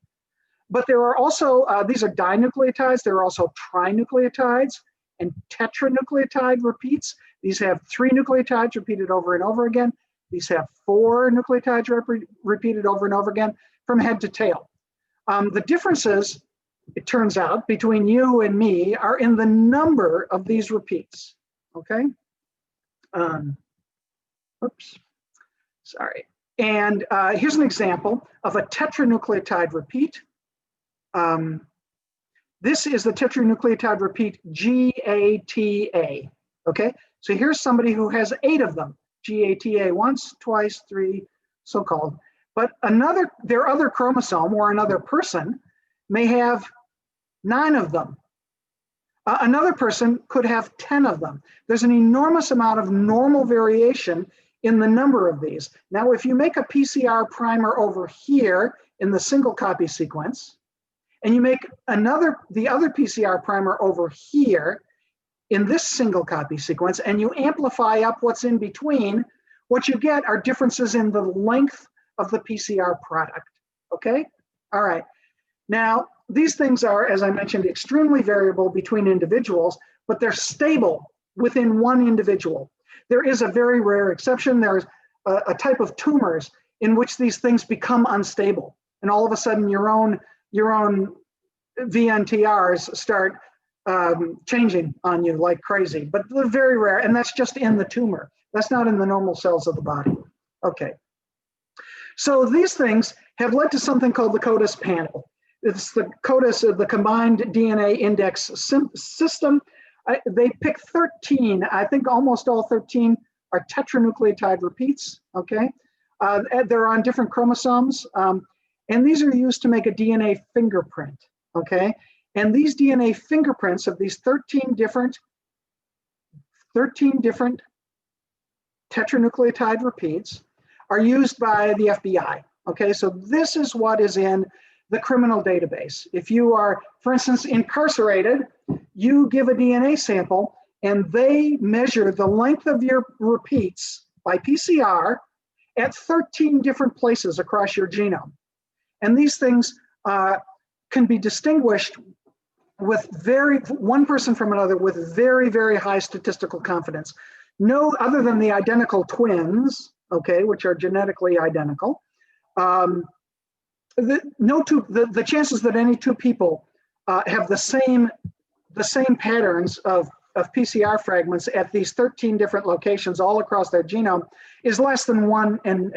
But there are also, these are dinucleotides, there are also trinucleotides and tetranucleotide repeats. These have 3 nucleotides repeated over and over again. These have 4 nucleotides repeated over and over again from head to tail. The differences, it turns out, between you and me are in the number of these repeats, okay? Oops, sorry. And here's an example of a tetranucleotide repeat. This is the tetranucleotide repeat GATA, okay? So here's somebody who has 8 of them, GATA once, twice, 3, so-called. But their other chromosome or another person may have 9 of them. Another person could have 10 of them. There's an enormous amount of normal variation in the number of these. Now, if you make a PCR primer over here in the single copy sequence, and you make the other PCR primer over here in this single copy sequence, and you amplify up what's in between, what you get are differences in the length of the PCR product, okay? All right. Now, these things are, as I mentioned, extremely variable between individuals, but they're stable within one individual. There is a very rare exception. There's a type of tumors in which these things become unstable, and all of a sudden your own VNTRs start changing on you like crazy, but they're very rare, and that's just in the tumor. That's not in the normal cells of the body. Okay. So these things have led to something called the CODIS panel. It's the CODIS, the Combined DNA Index System. They pick 13. I think almost all 13 are tetranucleotide repeats, okay? They're on different chromosomes, and these are used to make a DNA fingerprint, okay? And these DNA fingerprints of these 13 different tetranucleotide repeats are used by the FBI, okay? So this is what is in the criminal database. If you are, for instance, incarcerated, you give a DNA sample and they measure the length of your repeats by PCR at 13 different places across your genome. And these things can be distinguished with one person from another with very, very high statistical confidence. No other than the identical twins, okay, which are genetically identical. The chances that any two people have the same patterns of PCR fragments at these 13 different locations all across their genome is less than 1 in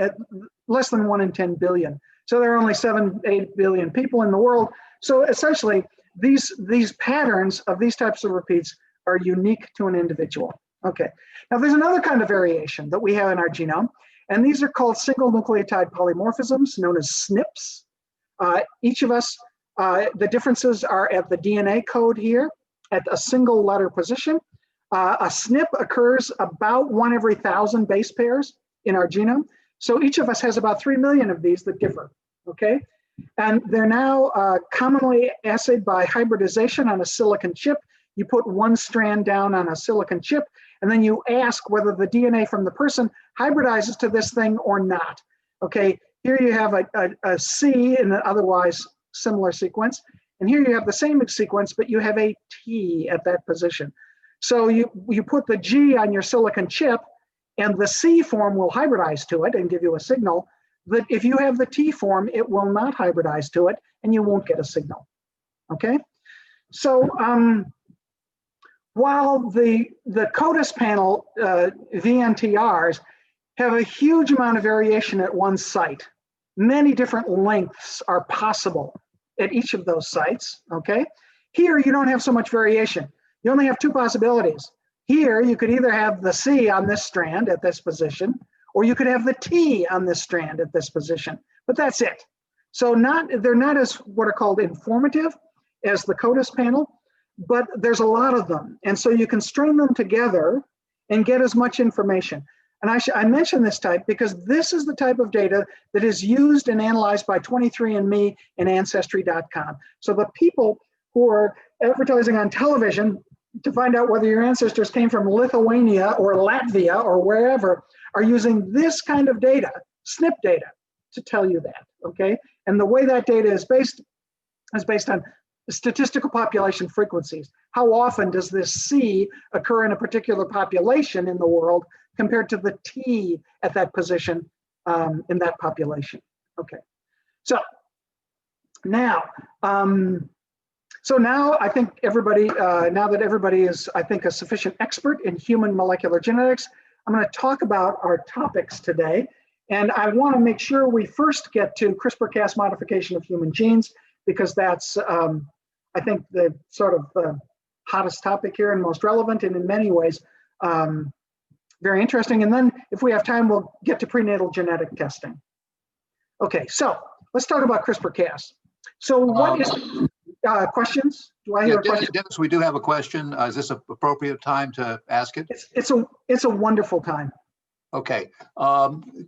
10 billion. So there are only 7-8 billion people in the world. So essentially, these patterns of these types of repeats are unique to an individual. Okay. Now there's another kind of variation that we have in our genome, and these are called single nucleotide polymorphisms, known as SNPs. Each of us, the differences are at the DNA code here at a single letter position. A SNP occurs about 1 every 1,000 base pairs in our genome. So each of us has about 3 million of these that differ, okay? And they're now commonly assayed by hybridization on a silicon chip. You put one strand down on a silicon chip, and then you ask whether the DNA from the person hybridizes to this thing or not, okay? Here you have a C in an otherwise similar sequence, and here you have the same sequence, but you have a T at that position. So you put the G on your silicon chip, and the C form will hybridize to it and give you a signal. That if you have the T form, it will not hybridize to it, and you won't get a signal, okay? So while the CODIS panel VNTRs have a huge amount of variation at one site, many different lengths are possible at each of those sites, okay? Here, you don't have so much variation. You only have 2 possibilities. Here, you could either have the C on this strand at this position, or you could have the T on this strand at this position, but that's it. So they're not as what are called informative as the CODIS panel, but there's a lot of them. And so you can string them together and get as much information. And I mention this type because this is the type of data that is used and analyzed by 23andMe and Ancestry.com. So the people who are advertising on television to find out whether your ancestors came from Lithuania or Latvia or wherever are using this kind of data, SNP data, to tell you that, okay? And the way that data is based on statistical population frequencies. How often does this C occur in a particular population in the world compared to the T at that position in that population? Okay, so now I think everybody, now that everybody is, I think, a sufficient expert in human molecular genetics, I'm going to talk about our topics today. And I want to make sure we first get to CRISPR-Cas modification of human genes, because that's, I think, the sort of the hottest topic here and most relevant, and in many ways, very interesting. And then if we have time, we'll get to prenatal genetic testing. Okay, so let's talk about CRISPR-Cas. So what is... Questions? Do I Yeah, hear a question? Dennis, we do have a question. Is this an appropriate time to ask it? It's a wonderful time. Okay.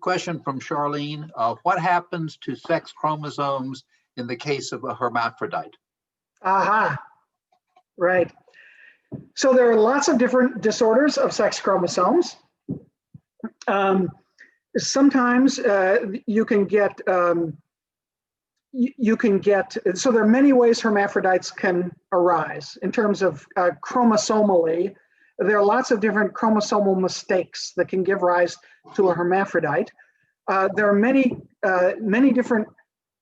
Question from Charlene. What happens to sex chromosomes in the case of a hermaphrodite? Aha, right. So there are lots of different disorders of sex chromosomes. Sometimes you can get, so there are many ways hermaphrodites can arise in terms of chromosomally. There are lots of different chromosomal mistakes that can give rise to a hermaphrodite. There are many different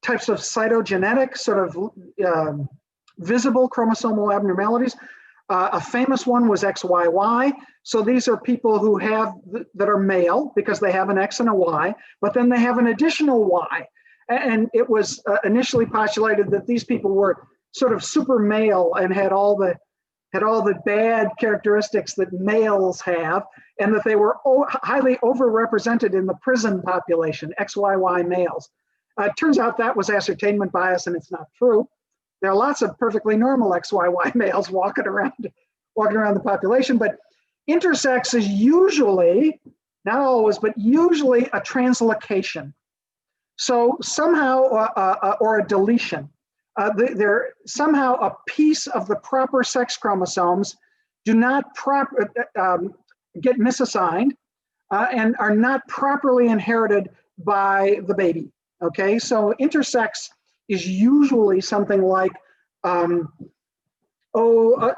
types of cytogenetic, sort of visible chromosomal abnormalities. A famous one was XYY. So these are people who have, that are male because they have an X and a Y, but then they have an additional Y. And it was initially postulated that these people were sort of super male and had all the bad characteristics that males have, and that they were highly overrepresented in the prison population, XYY males. It turns out that was ascertainment bias, and it's not true. There are lots of perfectly normal XYY males walking around the population, but intersex is usually, not always, but usually a translocation. So somehow, or a deletion. Somehow a piece of the proper sex chromosomes do not get misassigned and are not properly inherited by the baby. Okay, so intersex is usually something like a little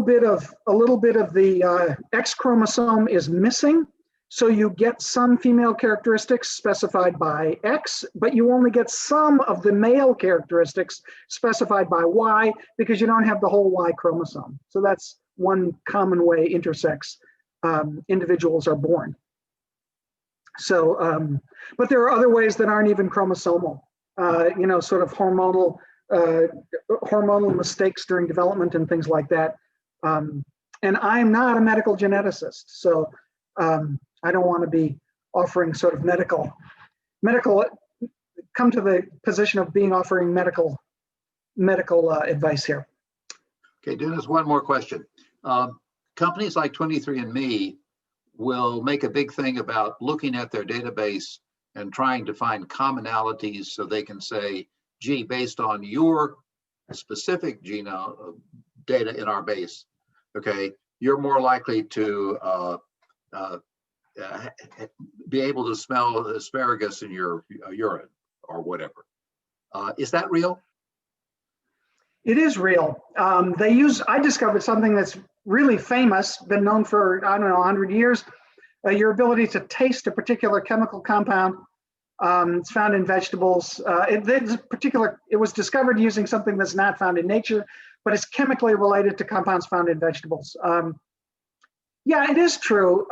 bit of the X chromosome is missing. So you get some female characteristics specified by X, but you only get some of the male characteristics specified by Y because you don't have the whole Y chromosome. So that's one common way intersex individuals are born. So, but there are other ways that aren't even chromosomal, sort of hormonal mistakes during development and things like that. And I'm not a medical geneticist, so I don't want to be offering sort of medical, come to the position of offering medical advice here. Okay, Dennis, one more question. Companies like 23andMe will make a big thing about looking at their database and trying to find commonalities so they can say, gee, based on your specific genome data in our base, okay, you're more likely to be able to smell asparagus in your urine or whatever. Is that real? It is real. I discovered something that's really famous, been known for, 100 years. Your ability to taste a particular chemical compound. It's found in vegetables. It was discovered using something that's not found in nature, but it's chemically related to compounds found in vegetables. Yeah, it is true.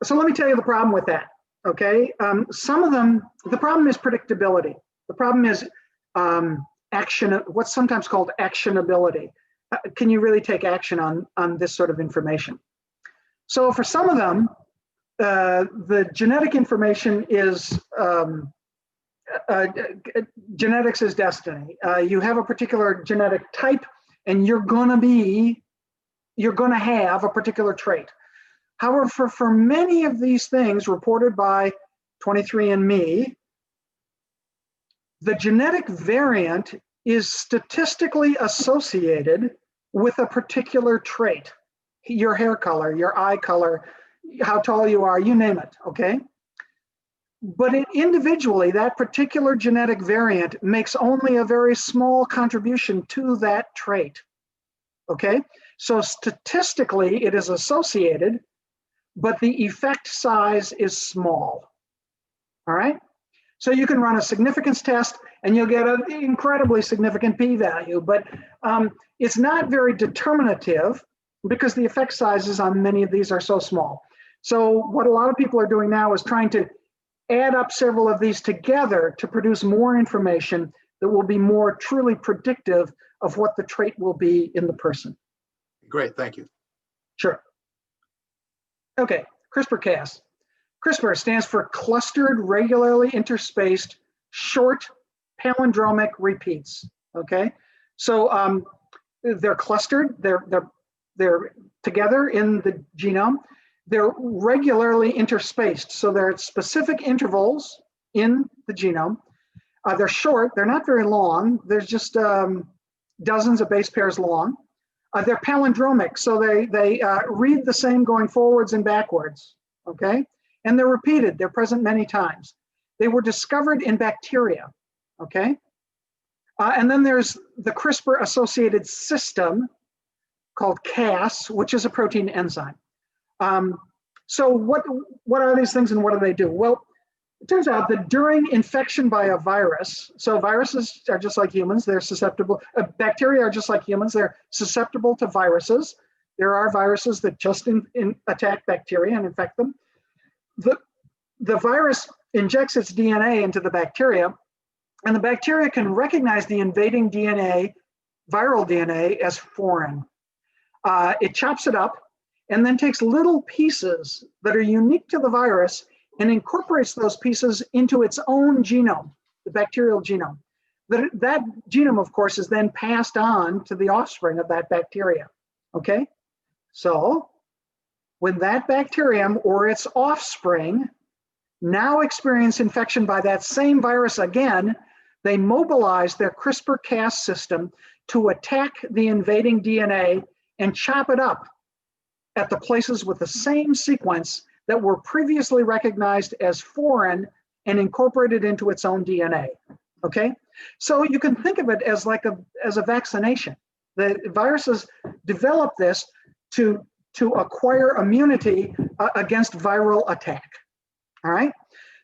So let me tell you the problem with that, okay? Some of them, the problem is predictability. The problem is what's sometimes called actionability. Can you really take action on this sort of information? So for some of them, the genetic information is, genetics is destiny. You have a particular genetic type and you're gonna have a particular trait. However, for many of these things reported by 23andMe, the genetic variant is statistically associated with a particular trait. Your hair color, your eye color, how tall you are, you name it, okay? But individually, that particular genetic variant makes only a very small contribution to that trait, okay? So statistically, it is associated, but the effect size is small, all right? So you can run a significance test and you'll get an incredibly significant p-value, but it's not very determinative because the effect sizes on many of these are so small. So what a lot of people are doing now is trying to add up several of these together to produce more information that will be more truly predictive of what the trait will be in the person. Great, thank you. Sure. Okay, CRISPR-Cas. CRISPR stands for clustered, regularly interspaced, short palindromic repeats. Okay, so they're clustered. They're together in the genome. They're regularly interspaced, so they're at specific intervals in the genome. They're short. They're not very long. There's just dozens of base pairs long. They're palindromic, so they read the same going forwards and backwards. Okay, and they're repeated. They're present many times. They were discovered in bacteria. Okay, and then there's the CRISPR-associated system called Cas, which is a protein enzyme. So what are these things and what do they do? Well, it turns out that during infection by a virus, so viruses are just like humans, they're susceptible, bacteria are just like humans, they're susceptible to viruses. There are viruses that just attack bacteria and infect them. The virus injects its DNA into the bacteria, and the bacteria can recognize the invading DNA, viral DNA, as foreign. It chops it up and then takes little pieces that are unique to the virus and incorporates those pieces into its own genome, the bacterial genome. That genome, of course, is then passed on to the offspring of that bacteria, okay? So when that bacterium or its offspring now experience infection by that same virus again, they mobilize their CRISPR-Cas system to attack the invading DNA and chop it up at the places with the same sequence that were previously recognized as foreign and incorporated into its own DNA, okay? So you can think of it as like as a vaccination. The viruses develop this to acquire immunity against viral attack, all right?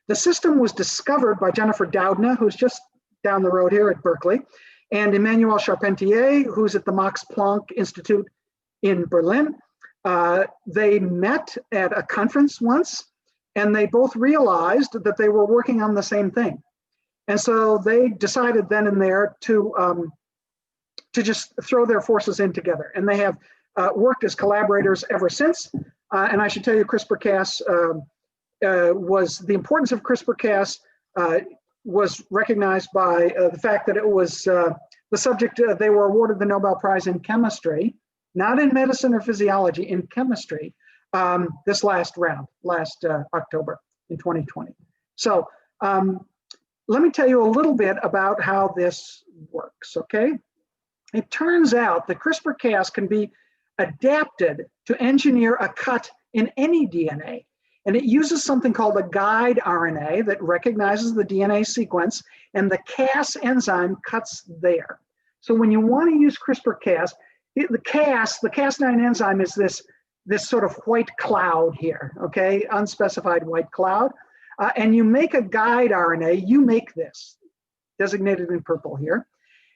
The system was discovered by Jennifer Doudna, who's just down the road here at Berkeley, and Emmanuel Charpentier, who's at the Max Planck Institute in Berlin. They met at a conference once, and they both realized that they were working on the same thing. And so they decided then and there to just throw their forces in together. And they have worked as collaborators ever since. And I should tell you, CRISPR-Cas was, the importance of CRISPR-Cas was recognized by the fact that it was the subject, they were awarded the Nobel Prize in chemistry, not in medicine or physiology, in chemistry, this last October in 2020. So let me tell you a little bit about how this works, okay? It turns out that CRISPR-Cas can be adapted to engineer a cut in any DNA. And it uses something called a guide RNA that recognizes the DNA sequence, and the Cas enzyme cuts there. So when you want to use CRISPR-Cas, the Cas9 enzyme is this sort of white cloud here, okay, unspecified white cloud. And you make a guide RNA, you make this, designated in purple here,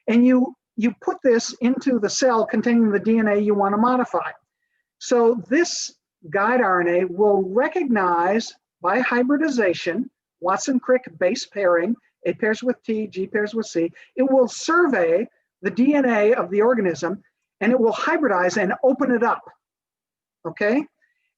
and you put this into the cell containing the DNA you want to modify. So this guide RNA will recognize by hybridization, Watson-Crick base pairing, A pairs with T, G pairs with C. It will survey the DNA of the organism, and it will hybridize and open it up, okay?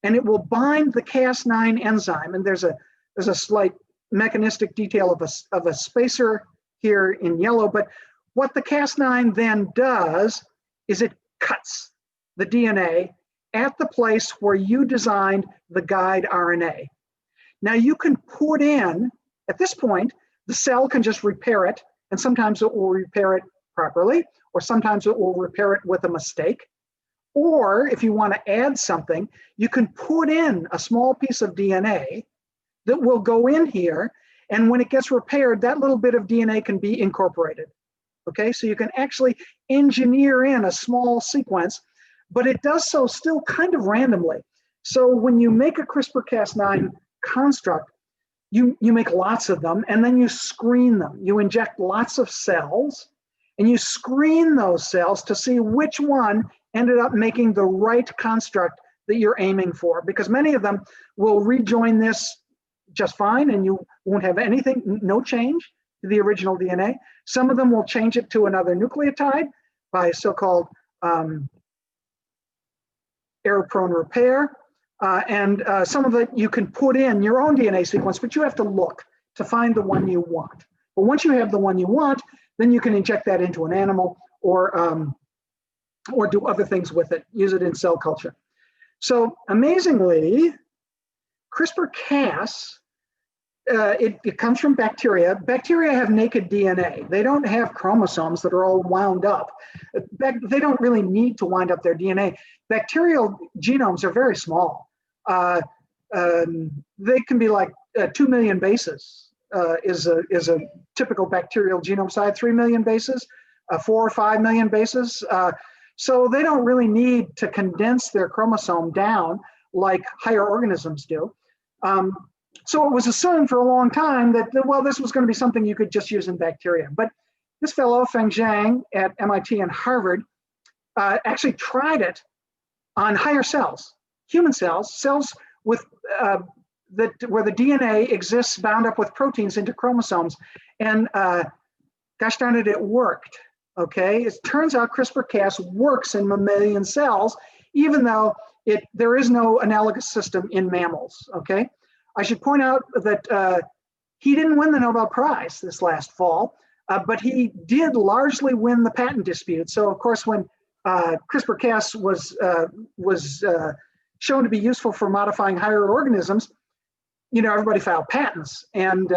And it will bind the Cas9 enzyme, and there's a slight mechanistic detail of a spacer here in yellow, but what the Cas9 then does is it cuts the DNA at the place where you designed the guide RNA. Now you can put in, at this point, the cell can just repair it, and sometimes it will repair it properly, or sometimes it will repair it with a mistake. Or if you want to add something, you can put in a small piece of DNA that will go in here, and when it gets repaired, that little bit of DNA can be incorporated. Okay, so you can actually engineer in a small sequence, but it does so still kind of randomly. So when you make a CRISPR-Cas9 construct, you make lots of them, and then you screen them. You inject lots of cells, and you screen those cells to see which one ended up making the right construct that you're aiming for, because many of them will rejoin this just fine, and you won't have anything, no change to the original DNA. Some of them will change it to another nucleotide by so-called error-prone repair. And some of it you can put in your own DNA sequence, but you have to look to find the one you want. But once you have the one you want, then you can inject that into an animal or do other things with it, use it in cell culture. So amazingly, CRISPR-Cas, it comes from bacteria. Bacteria have naked DNA. They don't have chromosomes that are all wound up. They don't really need to wind up their DNA. Bacterial genomes are very small. They can be like 2 million bases is a typical bacterial genome size, 3 million bases, 4 or 5 million bases. So they don't really need to condense their chromosome down like higher organisms do. So it was assumed for a long time that, well, this was going to be something you could just use in bacteria. But this fellow, Feng Zhang at MIT and Harvard, actually tried it on higher cells, human cells, cells with where the DNA exists bound up with proteins into chromosomes. And gosh darn it, it worked. Okay, it turns out CRISPR-Cas works in mammalian cells, even though there is no analogous system in mammals. Okay, I should point out that he didn't win the Nobel Prize this last fall, but he did largely win the patent dispute. So of course, when CRISPR-Cas was shown to be useful for modifying higher organisms, everybody filed patents, and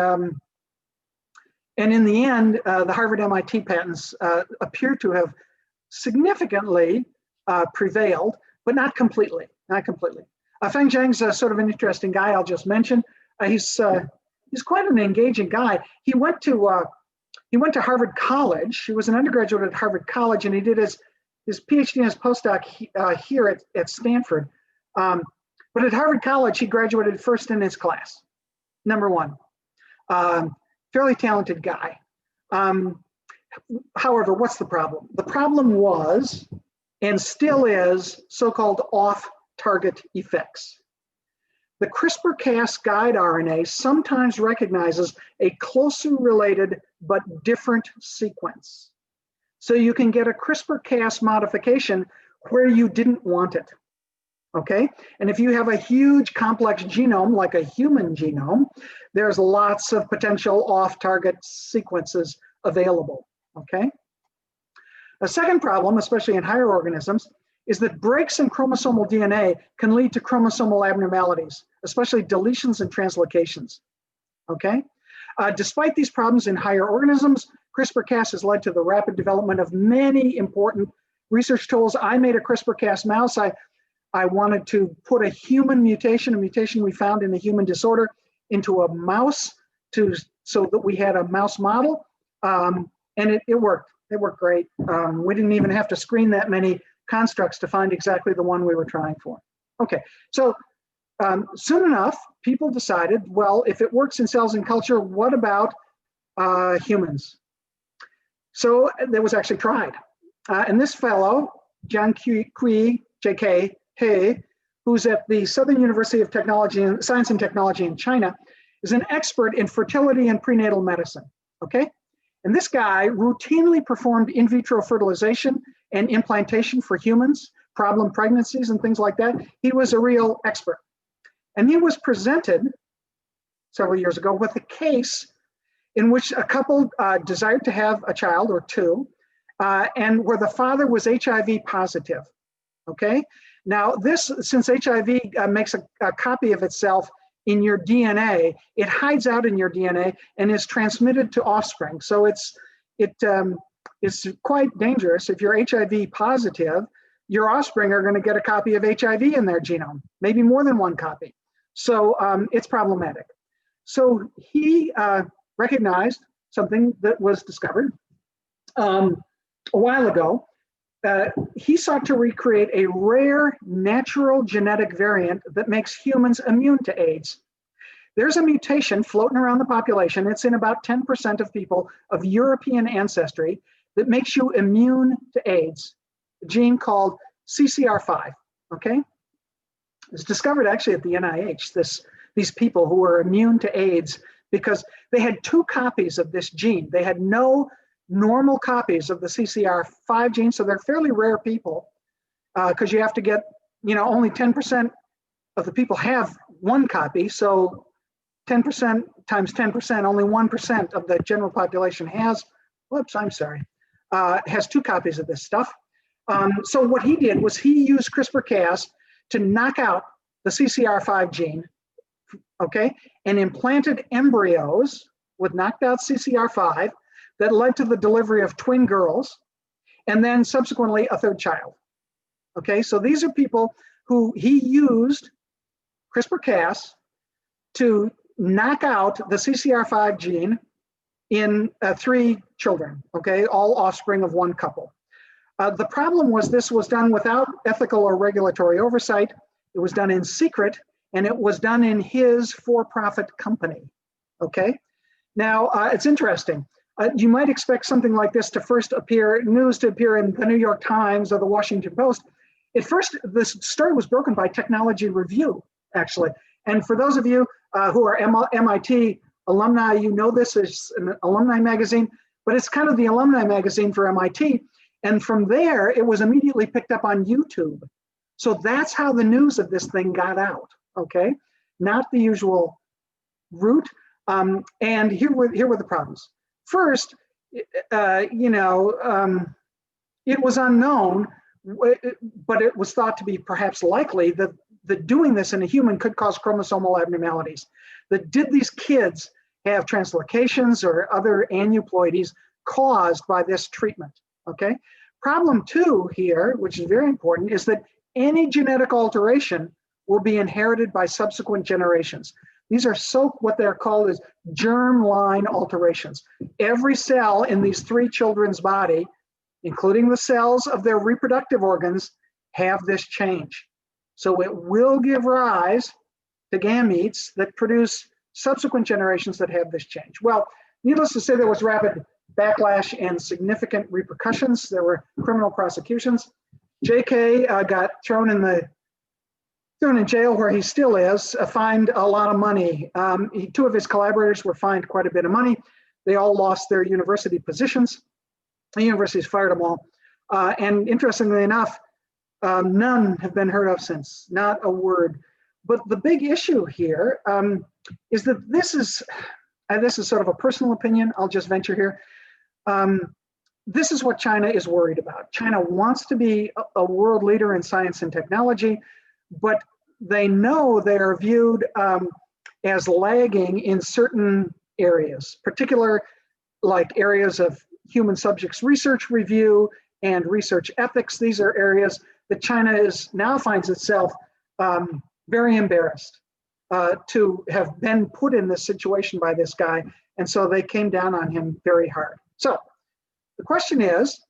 in the end, the Harvard MIT patents appear to have significantly prevailed, but not completely. Not completely. Feng Zhang's sort of an interesting guy. I'll just mention. He's quite an engaging guy. He went to Harvard College. He was an undergraduate at Harvard College, and he did his PhD and his postdoc here at Stanford. But at Harvard College, he graduated first in his class, #1. Fairly talented guy. However, what's the problem? The problem was, and still is, so-called off-target effects. The CRISPR-Cas guide RNA sometimes recognizes a closely related but different sequence. So you can get a CRISPR-Cas modification where you didn't want it. Okay, and if you have a huge complex genome like a human genome, there's lots of potential off-target sequences available. Okay, a second problem, especially in higher organisms, is that breaks in chromosomal DNA can lead to chromosomal abnormalities, especially deletions and translocations. Okay, despite these problems in higher organisms, CRISPR-Cas has led to the rapid development of many important research tools. I made a CRISPR-Cas mouse. I wanted to put a human mutation, a mutation we found in a human disorder, into a mouse so that we had a mouse model, and it worked. It worked great. We didn't even have to screen that many constructs to find exactly the one we were trying for. Okay, so soon enough, people decided, well, if it works in cells and culture, what about humans? So that was actually tried. And this fellow, Jiankui J.K. He, who's at the Southern University of Science and Technology in China, is an expert in fertility and prenatal medicine, okay? And this guy routinely performed in vitro fertilization and implantation for humans, problem pregnancies and things like that. He was a real expert. And he was presented several years ago with a case in which a couple desired to have a child or two, and where the father was HIV positive, okay? Now this, since HIV makes a copy of itself in your DNA, it hides out in your DNA and is transmitted to offspring. So it's quite dangerous. If you're HIV positive, your offspring are going to get a copy of HIV in their genome, maybe more than one copy. So it's problematic. So he recognized something that was discovered a while ago. He sought to recreate a rare natural genetic variant that makes humans immune to AIDS. There's a mutation floating around the population. It's in about 10% of people of European ancestry that makes you immune to AIDS, a gene called CCR5, okay? It's discovered actually at the NIH, these people who were immune to AIDS because they had 2 copies of this gene. They had no normal copies of the CCR5 gene, so they're fairly rare people because you have to get, only 10% of the people have 1 copy, so 10% times 10%, only 1% of the general population has whoops, I'm sorry, has 2 copies of this stuff. So what he did was he used CRISPR-Cas to knock out the CCR5 gene, okay, and implanted embryos with knocked out CCR5 that led to the delivery of twin girls, and then subsequently a 3rd child. Okay, so these are people who he used CRISPR-Cas to knock out the CCR5 gene in 3 children, okay, all offspring of 1 couple. The problem was this was done without ethical or regulatory oversight. It was done in secret, and it was done in his for-profit company, okay? Now, it's interesting. You might expect something like this to first appear, news to appear in the New York Times or the Washington Post. At first, this story was broken by Technology Review, actually. And for those of you who are MIT alumni, you know this is an alumni magazine, but it's kind of the alumni magazine for MIT. And from there, it was immediately picked up on YouTube. So that's how the news of this thing got out, okay? Not the usual route. And here were the problems. First, it was unknown, but it was thought to be perhaps likely that doing this in a human could cause chromosomal abnormalities. That did these kids have translocations or other aneuploidies caused by this treatment, okay? Problem 2 here, which is very important, is that any genetic alteration will be inherited by subsequent generations. These are what they're called as germline alterations. Every cell in these 3 children's body, including the cells of their reproductive organs, have this change. So it will give rise to gametes that produce subsequent generations that have this change. Well, needless to say, there was rapid backlash and significant repercussions. There were criminal prosecutions. JK got thrown in jail, where he still is, fined a lot of money. 2 of his collaborators were fined quite a bit of money. They all lost their university positions. The universities fired them all. And interestingly enough, none have been heard of since, not a word. But the big issue here is that this is sort of a personal opinion. I'll just venture here. This is what China is worried about. China wants to be a world leader in science and technology, but they know they are viewed as lagging in certain areas, particular like areas of human subjects research review and research ethics. These are areas that China now finds itself very embarrassed to have been put in this situation by this guy. And so they came down on him very hard. So the question is,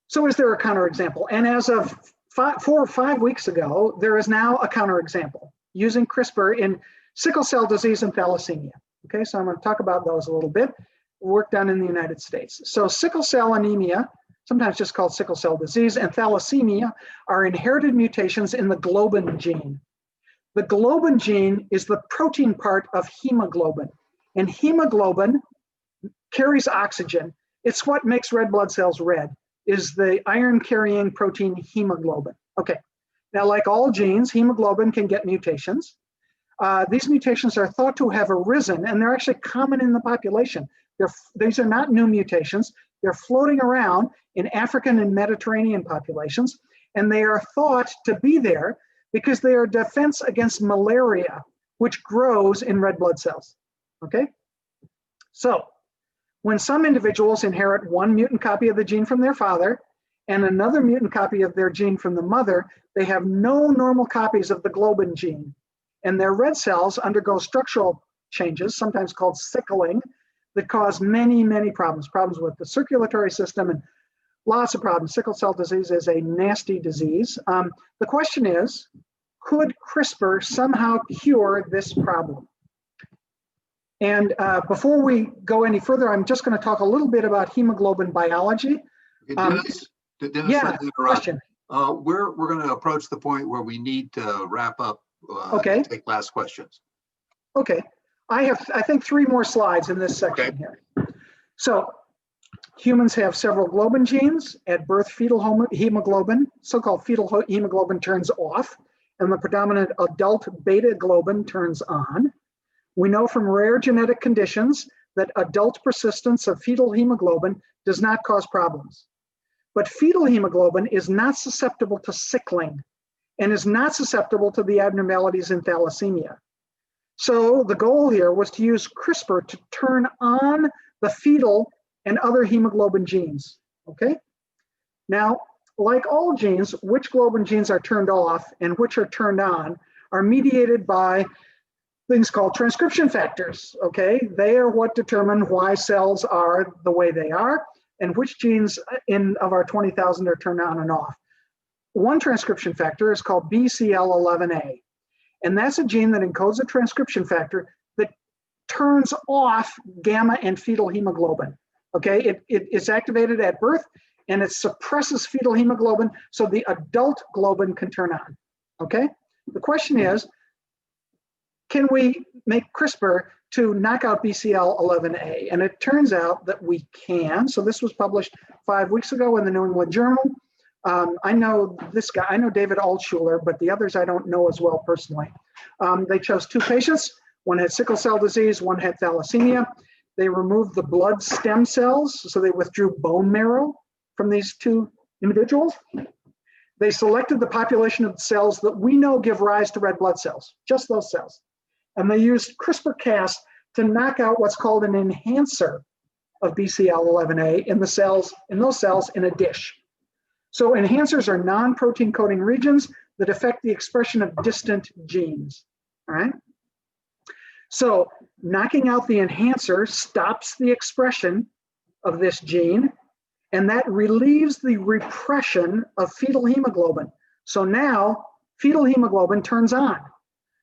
so is there a counterexample? And as of 4 or 5 weeks ago, there is now a counterexample using CRISPR in sickle cell disease and thalassemia. Okay, so I'm going to talk about those a little bit. Work done in the United States. So sickle cell anemia, sometimes just called sickle cell disease, and thalassemia are inherited mutations in the globin gene. The globin gene is the protein part of hemoglobin, and hemoglobin carries oxygen. It's what makes red blood cells red, is the iron-carrying protein hemoglobin. Okay, now like all genes, hemoglobin can get mutations. These mutations are thought to have arisen, and they're actually common in the population. These are not new mutations. They're floating around in African and Mediterranean populations, and they are thought to be there because they are defense against malaria, which grows in red blood cells. Okay? So, when some individuals inherit 1 mutant copy of the gene from their father and another mutant copy of their gene from the mother, they have no normal copies of the globin gene. And their red cells undergo structural changes, sometimes called sickling, that cause many, many problems. Problems with the circulatory system and lots of problems. Sickle cell disease is a nasty disease. The question is, could CRISPR somehow cure this problem? And before we go any further, I'm just going to talk a little bit about hemoglobin biology. Dennis, Yeah, question. We're going to approach the point where we need to wrap up. Okay. Take last questions. Okay. I have, I think, 3 more slides in this section here. So humans have several globin genes. At birth, fetal hemoglobin, so-called fetal hemoglobin, turns off, and the predominant adult beta globin turns on. We know from rare genetic conditions that adult persistence of fetal hemoglobin does not cause problems. But fetal hemoglobin is not susceptible to sickling and is not susceptible to the abnormalities in thalassemia. So the goal here was to use CRISPR to turn on the fetal and other hemoglobin genes, okay? Now, like all genes, which globin genes are turned off and which are turned on are mediated by things called transcription factors, okay? They are what determine why cells are the way they are and which genes of our 20,000 are turned on and off. One transcription factor is called BCL11A, and that's a gene that encodes a transcription factor that turns off gamma and fetal hemoglobin, okay? It's activated at birth, and it suppresses fetal hemoglobin so the adult globin can turn on, okay? The question is, can we make CRISPR to knock out BCL11A? And it turns out that we can. So this was published 5 weeks ago in the New England Journal. I know this guy, I know David Altshuler, but the others I don't know as well personally. They chose 2 patients. One had sickle cell disease, one had thalassemia. They removed the blood stem cells, so they withdrew bone marrow from these 2 individuals. They selected the population of cells that we know give rise to red blood cells, just those cells. And they used CRISPR-Cas to knock out what's called an enhancer of BCL11A in those cells in a dish. So enhancers are non-protein coding regions that affect the expression of distant genes, all right? So knocking out the enhancer stops the expression of this gene, and that relieves the repression of fetal hemoglobin. So now fetal hemoglobin turns on.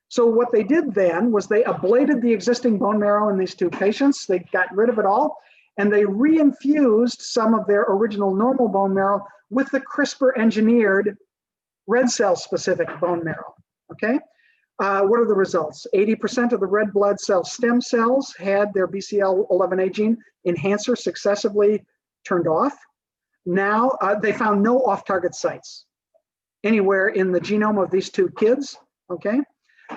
So what they did then was they ablated the existing bone marrow in these 2 patients. They got rid of it all, and they reinfused some of their original normal bone marrow with the CRISPR engineered red cell specific bone marrow, okay? What are the results? 80% of the red blood cell stem cells had their BCL11A gene enhancer successively turned off. Now they found no off-target sites anywhere in the genome of these 2 kids, okay?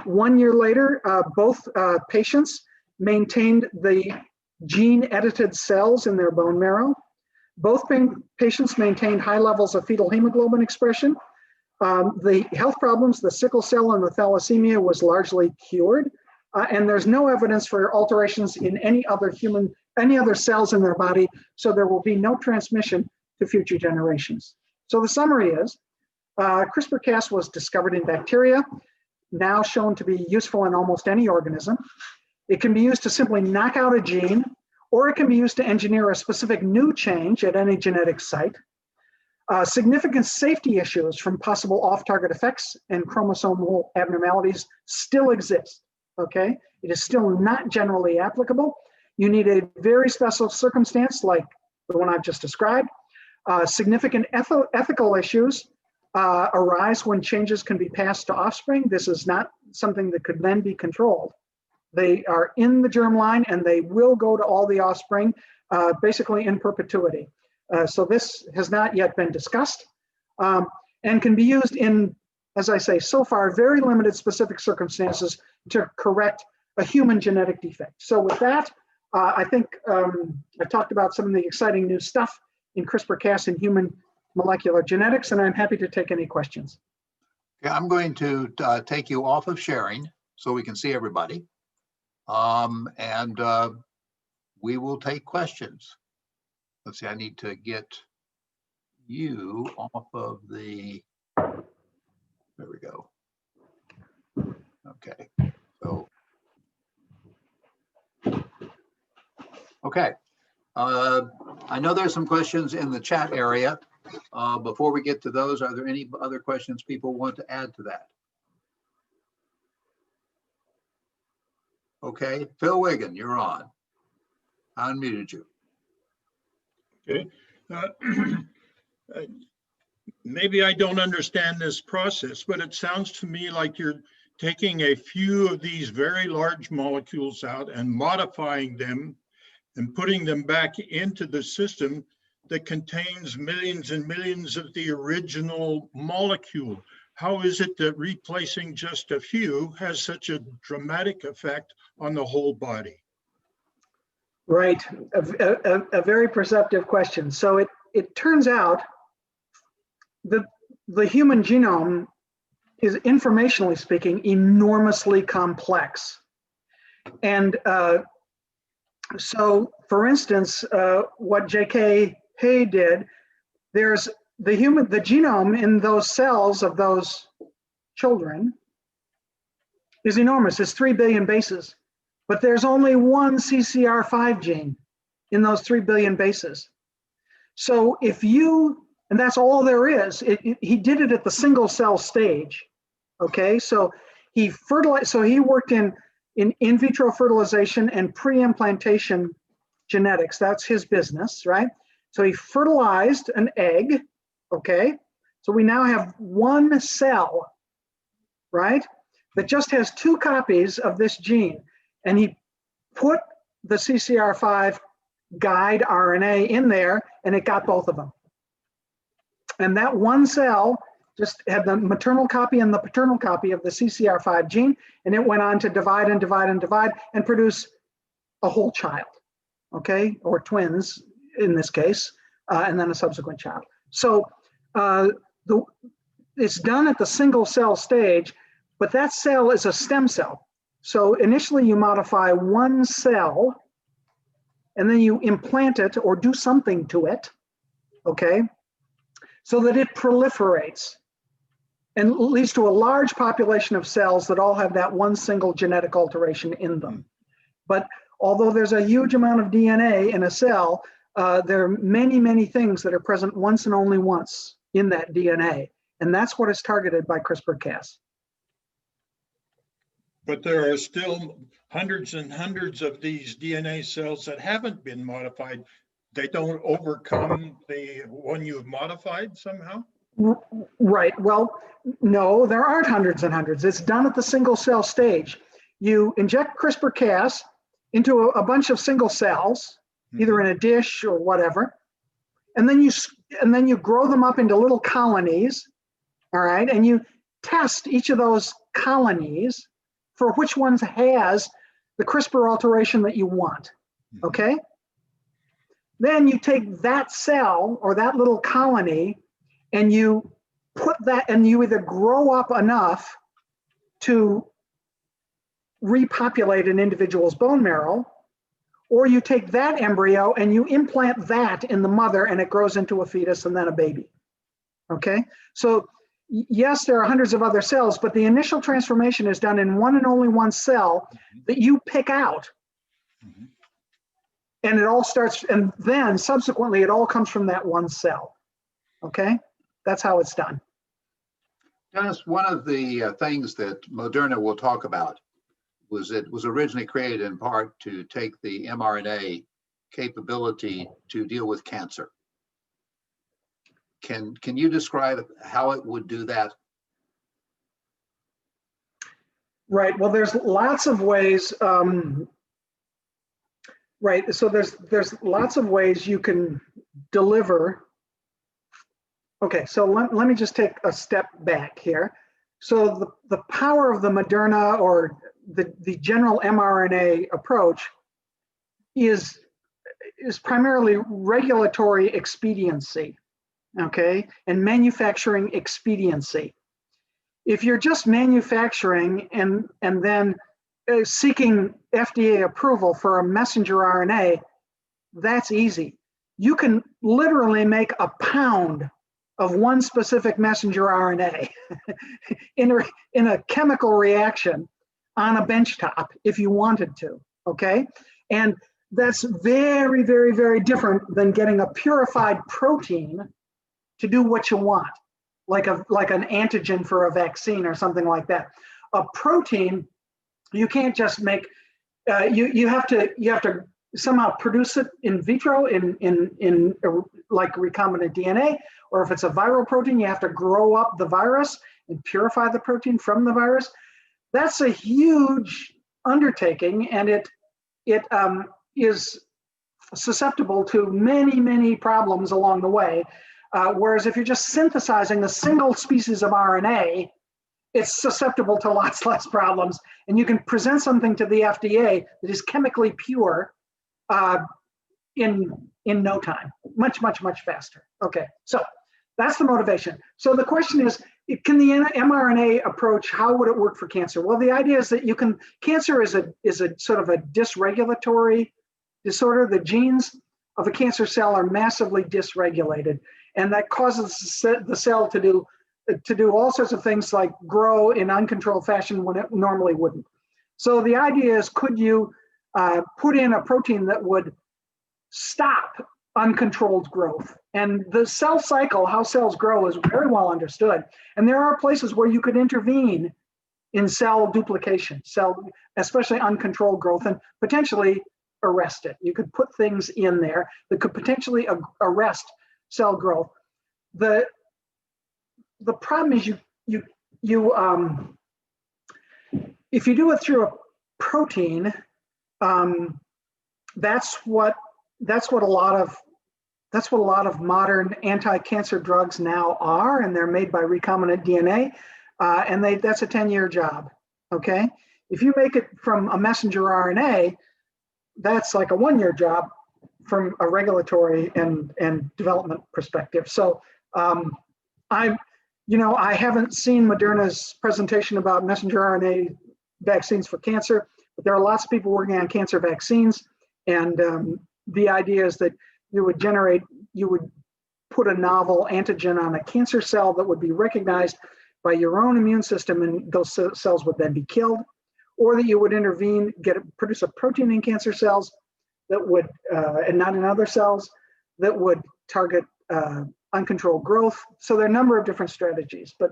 1 year later, both patients maintained the gene-edited cells in their bone marrow. Both patients maintained high levels of fetal hemoglobin expression. The health problems, the sickle cell and the thalassemia was largely cured. And there's no evidence for alterations in any other cells in their body, so there will be no transmission to future generations. So the summary is, CRISPR-Cas was discovered in bacteria, now shown to be useful in almost any organism. It can be used to simply knock out a gene, or it can be used to engineer a specific new change at any genetic site. Significant safety issues from possible off-target effects and chromosomal abnormalities still exist, okay? It is still not generally applicable. You need a very special circumstance like the one I've just described. Significant ethical issues arise when changes can be passed to offspring. This is not something that could then be controlled. They are in the germline and they will go to all the offspring, basically in perpetuity. So this has not yet been discussed and can be used in, as I say, so far, very limited specific circumstances to correct a human genetic defect. So with that, I think I talked about some of the exciting new stuff in CRISPR-Cas in human molecular genetics, and I'm happy to take any questions. Okay, I'm going to take you off of sharing so we can see everybody. We will take questions. Let's see, I need to get you off of the, there we go. Okay, so, okay. I know there's some questions in the chat area. Before we get to those, are there any other questions people want to add to that? Okay, Phil Wiggin, you're on. I unmuted you. Okay. Maybe I don't understand this process, but it sounds to me like you're taking a few of these very large molecules out and modifying them and putting them back into the system that contains millions and millions of the original molecule. how is it that replacing just a few has such a dramatic effect on the whole body? Right, a very perceptive question. So it turns out that the human genome is, informationally speaking, enormously complex. And so, for instance, what J.K. Hay did, there's the genome in those cells of those children is enormous. It's 3 billion bases, but there's only one CCR5 gene in those 3 billion bases. So if you, and that's all there is, he did it at the single cell stage. Okay, so he fertilized, so he worked in vitro fertilization and pre-implantation genetics. That's his business, right? So he fertilized an egg, okay? So we now have one cell, right? That just has 2 copies of this gene. And he put the CCR5 guide RNA in there, and it got both of them. And that one cell just had the maternal copy and the paternal copy of the CCR5 gene, and it went on to divide and divide and divide and produce a whole child, okay? Or twins in this case, and then a subsequent child. So it's done at the single cell stage, but that cell is a stem cell. So initially you modify one cell, and then you implant it or do something to it, okay? So that it proliferates and leads to a large population of cells that all have that one single genetic alteration in them. But although there's a huge amount of DNA in a cell, there are many, many things that are present once and only once in that DNA. And that's what is targeted by CRISPR-Cas. But there are still hundreds and hundreds of these DNA cells that haven't been modified. They don't overcome the one you've modified somehow? Right. Well, no, there aren't hundreds and hundreds. It's done at the single cell stage. You inject CRISPR-Cas into a bunch of single cells, either in a dish or whatever, and then you grow them up into little colonies, all right? And you test each of those colonies for which ones has the CRISPR alteration that you want, okay? Then you take that cell or that little colony and you put that, and you either grow up enough to repopulate an individual's bone marrow, or you take that embryo and you implant that in the mother and it grows into a fetus and then a baby, okay? So yes, there are hundreds of other cells, but the initial transformation is done in one and only one cell that you pick out. And it all starts, and then subsequently it all comes from that one cell, okay? That's how it's done. Dennis, one of the things that Moderna will talk about was it was originally created in part to take the mRNA capability to deal with cancer. Can you describe how it would do that? Right. Well, there's lots of ways. Right. So there's lots of ways you can deliver. Okay. So let me just take a step back here. So the power of the Moderna or the general mRNA approach is primarily regulatory expediency, okay, and manufacturing expediency. If you're just manufacturing and then seeking FDA approval for a messenger RNA, that's easy. You can literally make a pound of one specific messenger RNA in a chemical reaction on a benchtop if you wanted to, okay? And that's very, very, very different than getting a purified protein to do what you want, like an antigen for a vaccine or something like that. A protein, you can't just make, you have to somehow produce it in vitro in like recombinant DNA, or if it's a viral protein, you have to grow up the virus and purify the protein from the virus. That's a huge undertaking, and it is susceptible to many, many problems along the way. Whereas if you're just synthesizing a single species of RNA, it's susceptible to lots less problems. And you can present something to the FDA that is chemically pure in no time, much faster. Okay, so that's the motivation. So the question is, can the mRNA approach, how would it work for cancer? Well, the idea is that cancer is a sort of a dysregulatory disorder. The genes of a cancer cell are massively dysregulated, and that causes the cell to do all sorts of things like grow in uncontrolled fashion when it normally wouldn't. So the idea is, could you put in a protein that would stop uncontrolled growth? And the cell cycle, how cells grow, is very well understood. And there are places where you could intervene in cell duplication, especially uncontrolled growth, and potentially arrest it. You could put things in there that could potentially arrest cell growth. The problem is if you do it through a protein, that's what a lot of modern anti-cancer drugs now are, and they're made by recombinant DNA, and that's a 10-year job. Okay, if you make it from a messenger RNA, that's like a 1-year job from a regulatory and development perspective. So I haven't seen Moderna's presentation about messenger RNA vaccines for cancer, but there are lots of people working on cancer vaccines. And the idea is that you would put a novel antigen on a cancer cell that would be recognized by your own immune system, and those cells would then be killed. Or that you would intervene, produce a protein in cancer cells that would, and not in other cells, that would target uncontrolled growth. So there are a number of different strategies, but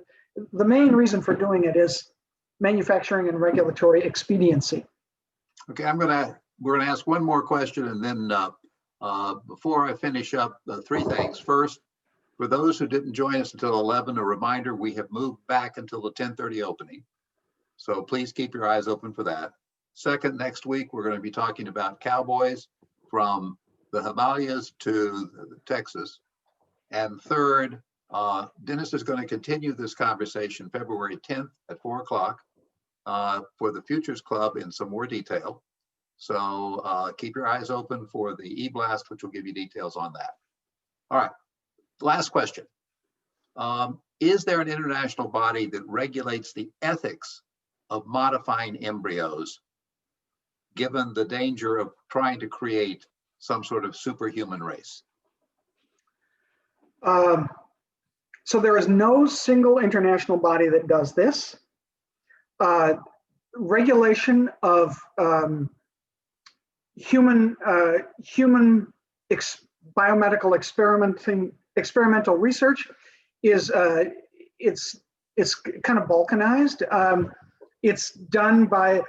the main reason for doing it is manufacturing and regulatory expediency. Okay, we're gonna ask one more question, and then before I finish up, 3 things. First, for those who didn't join us until 11, a reminder, we have moved back until the 10:30 opening. So please keep your eyes open for that. Second, next week, we're going to be talking about cowboys from the Himalayas to Texas. And third, Dennis is going to continue this conversation February 10th at 4 o'clock for the Futures Club in some more detail. So keep your eyes open for the e-blast, which will give you details on that. All right, last question. Is there an international body that regulates the ethics of modifying embryos, given the danger of trying to create some sort of superhuman race? So there is no single international body that does this. Regulation of human biomedical experimental research is it's kind of balkanized. It's done by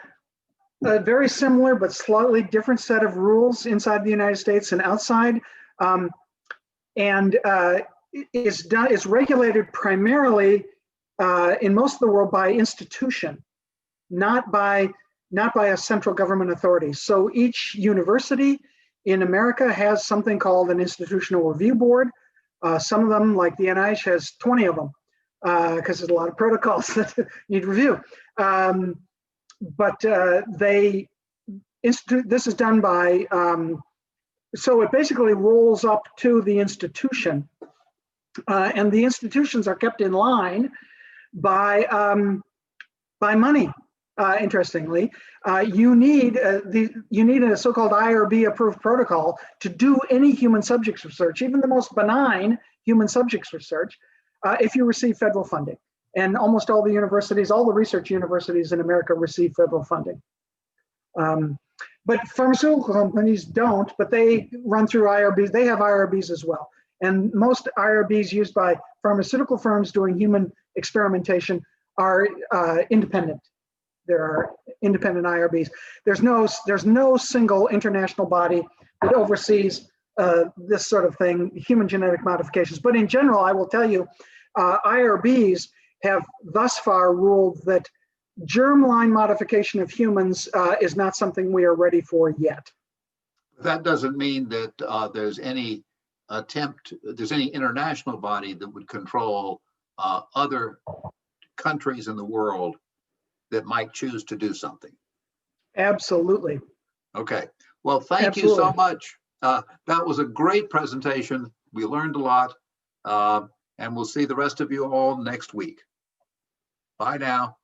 a very similar but slightly different set of rules inside the United States and outside, and it's regulated primarily in most of the world by institution, not by a central government authority. So each university in America has something called an institutional review board. Some of them, like the NIH, has 20 of them because there's a lot of protocols that need review. But this is done by, so it basically rolls up to the institution, and the institutions are kept in line by money. Interestingly, you need a so-called IRB approved protocol to do any human subjects research, even the most benign human subjects research, if you receive federal funding. And almost all the universities, all the research universities in America receive federal funding. But pharmaceutical companies don't, but they run through IRBs. They have IRBs as well. And most IRBs used by pharmaceutical firms doing human experimentation are independent. There are independent IRBs. There's no single international body that oversees this sort of thing, human genetic modifications. But in general, I will tell you, IRBs have thus far ruled that germline modification of humans is not something we are ready for yet. That doesn't mean that there's any there's any international body that would control other countries in the world that might choose to do something. Absolutely. Okay. Well, thank you so much. That was a great presentation. We learned a lot. And we'll see the rest of you all next week. Bye now.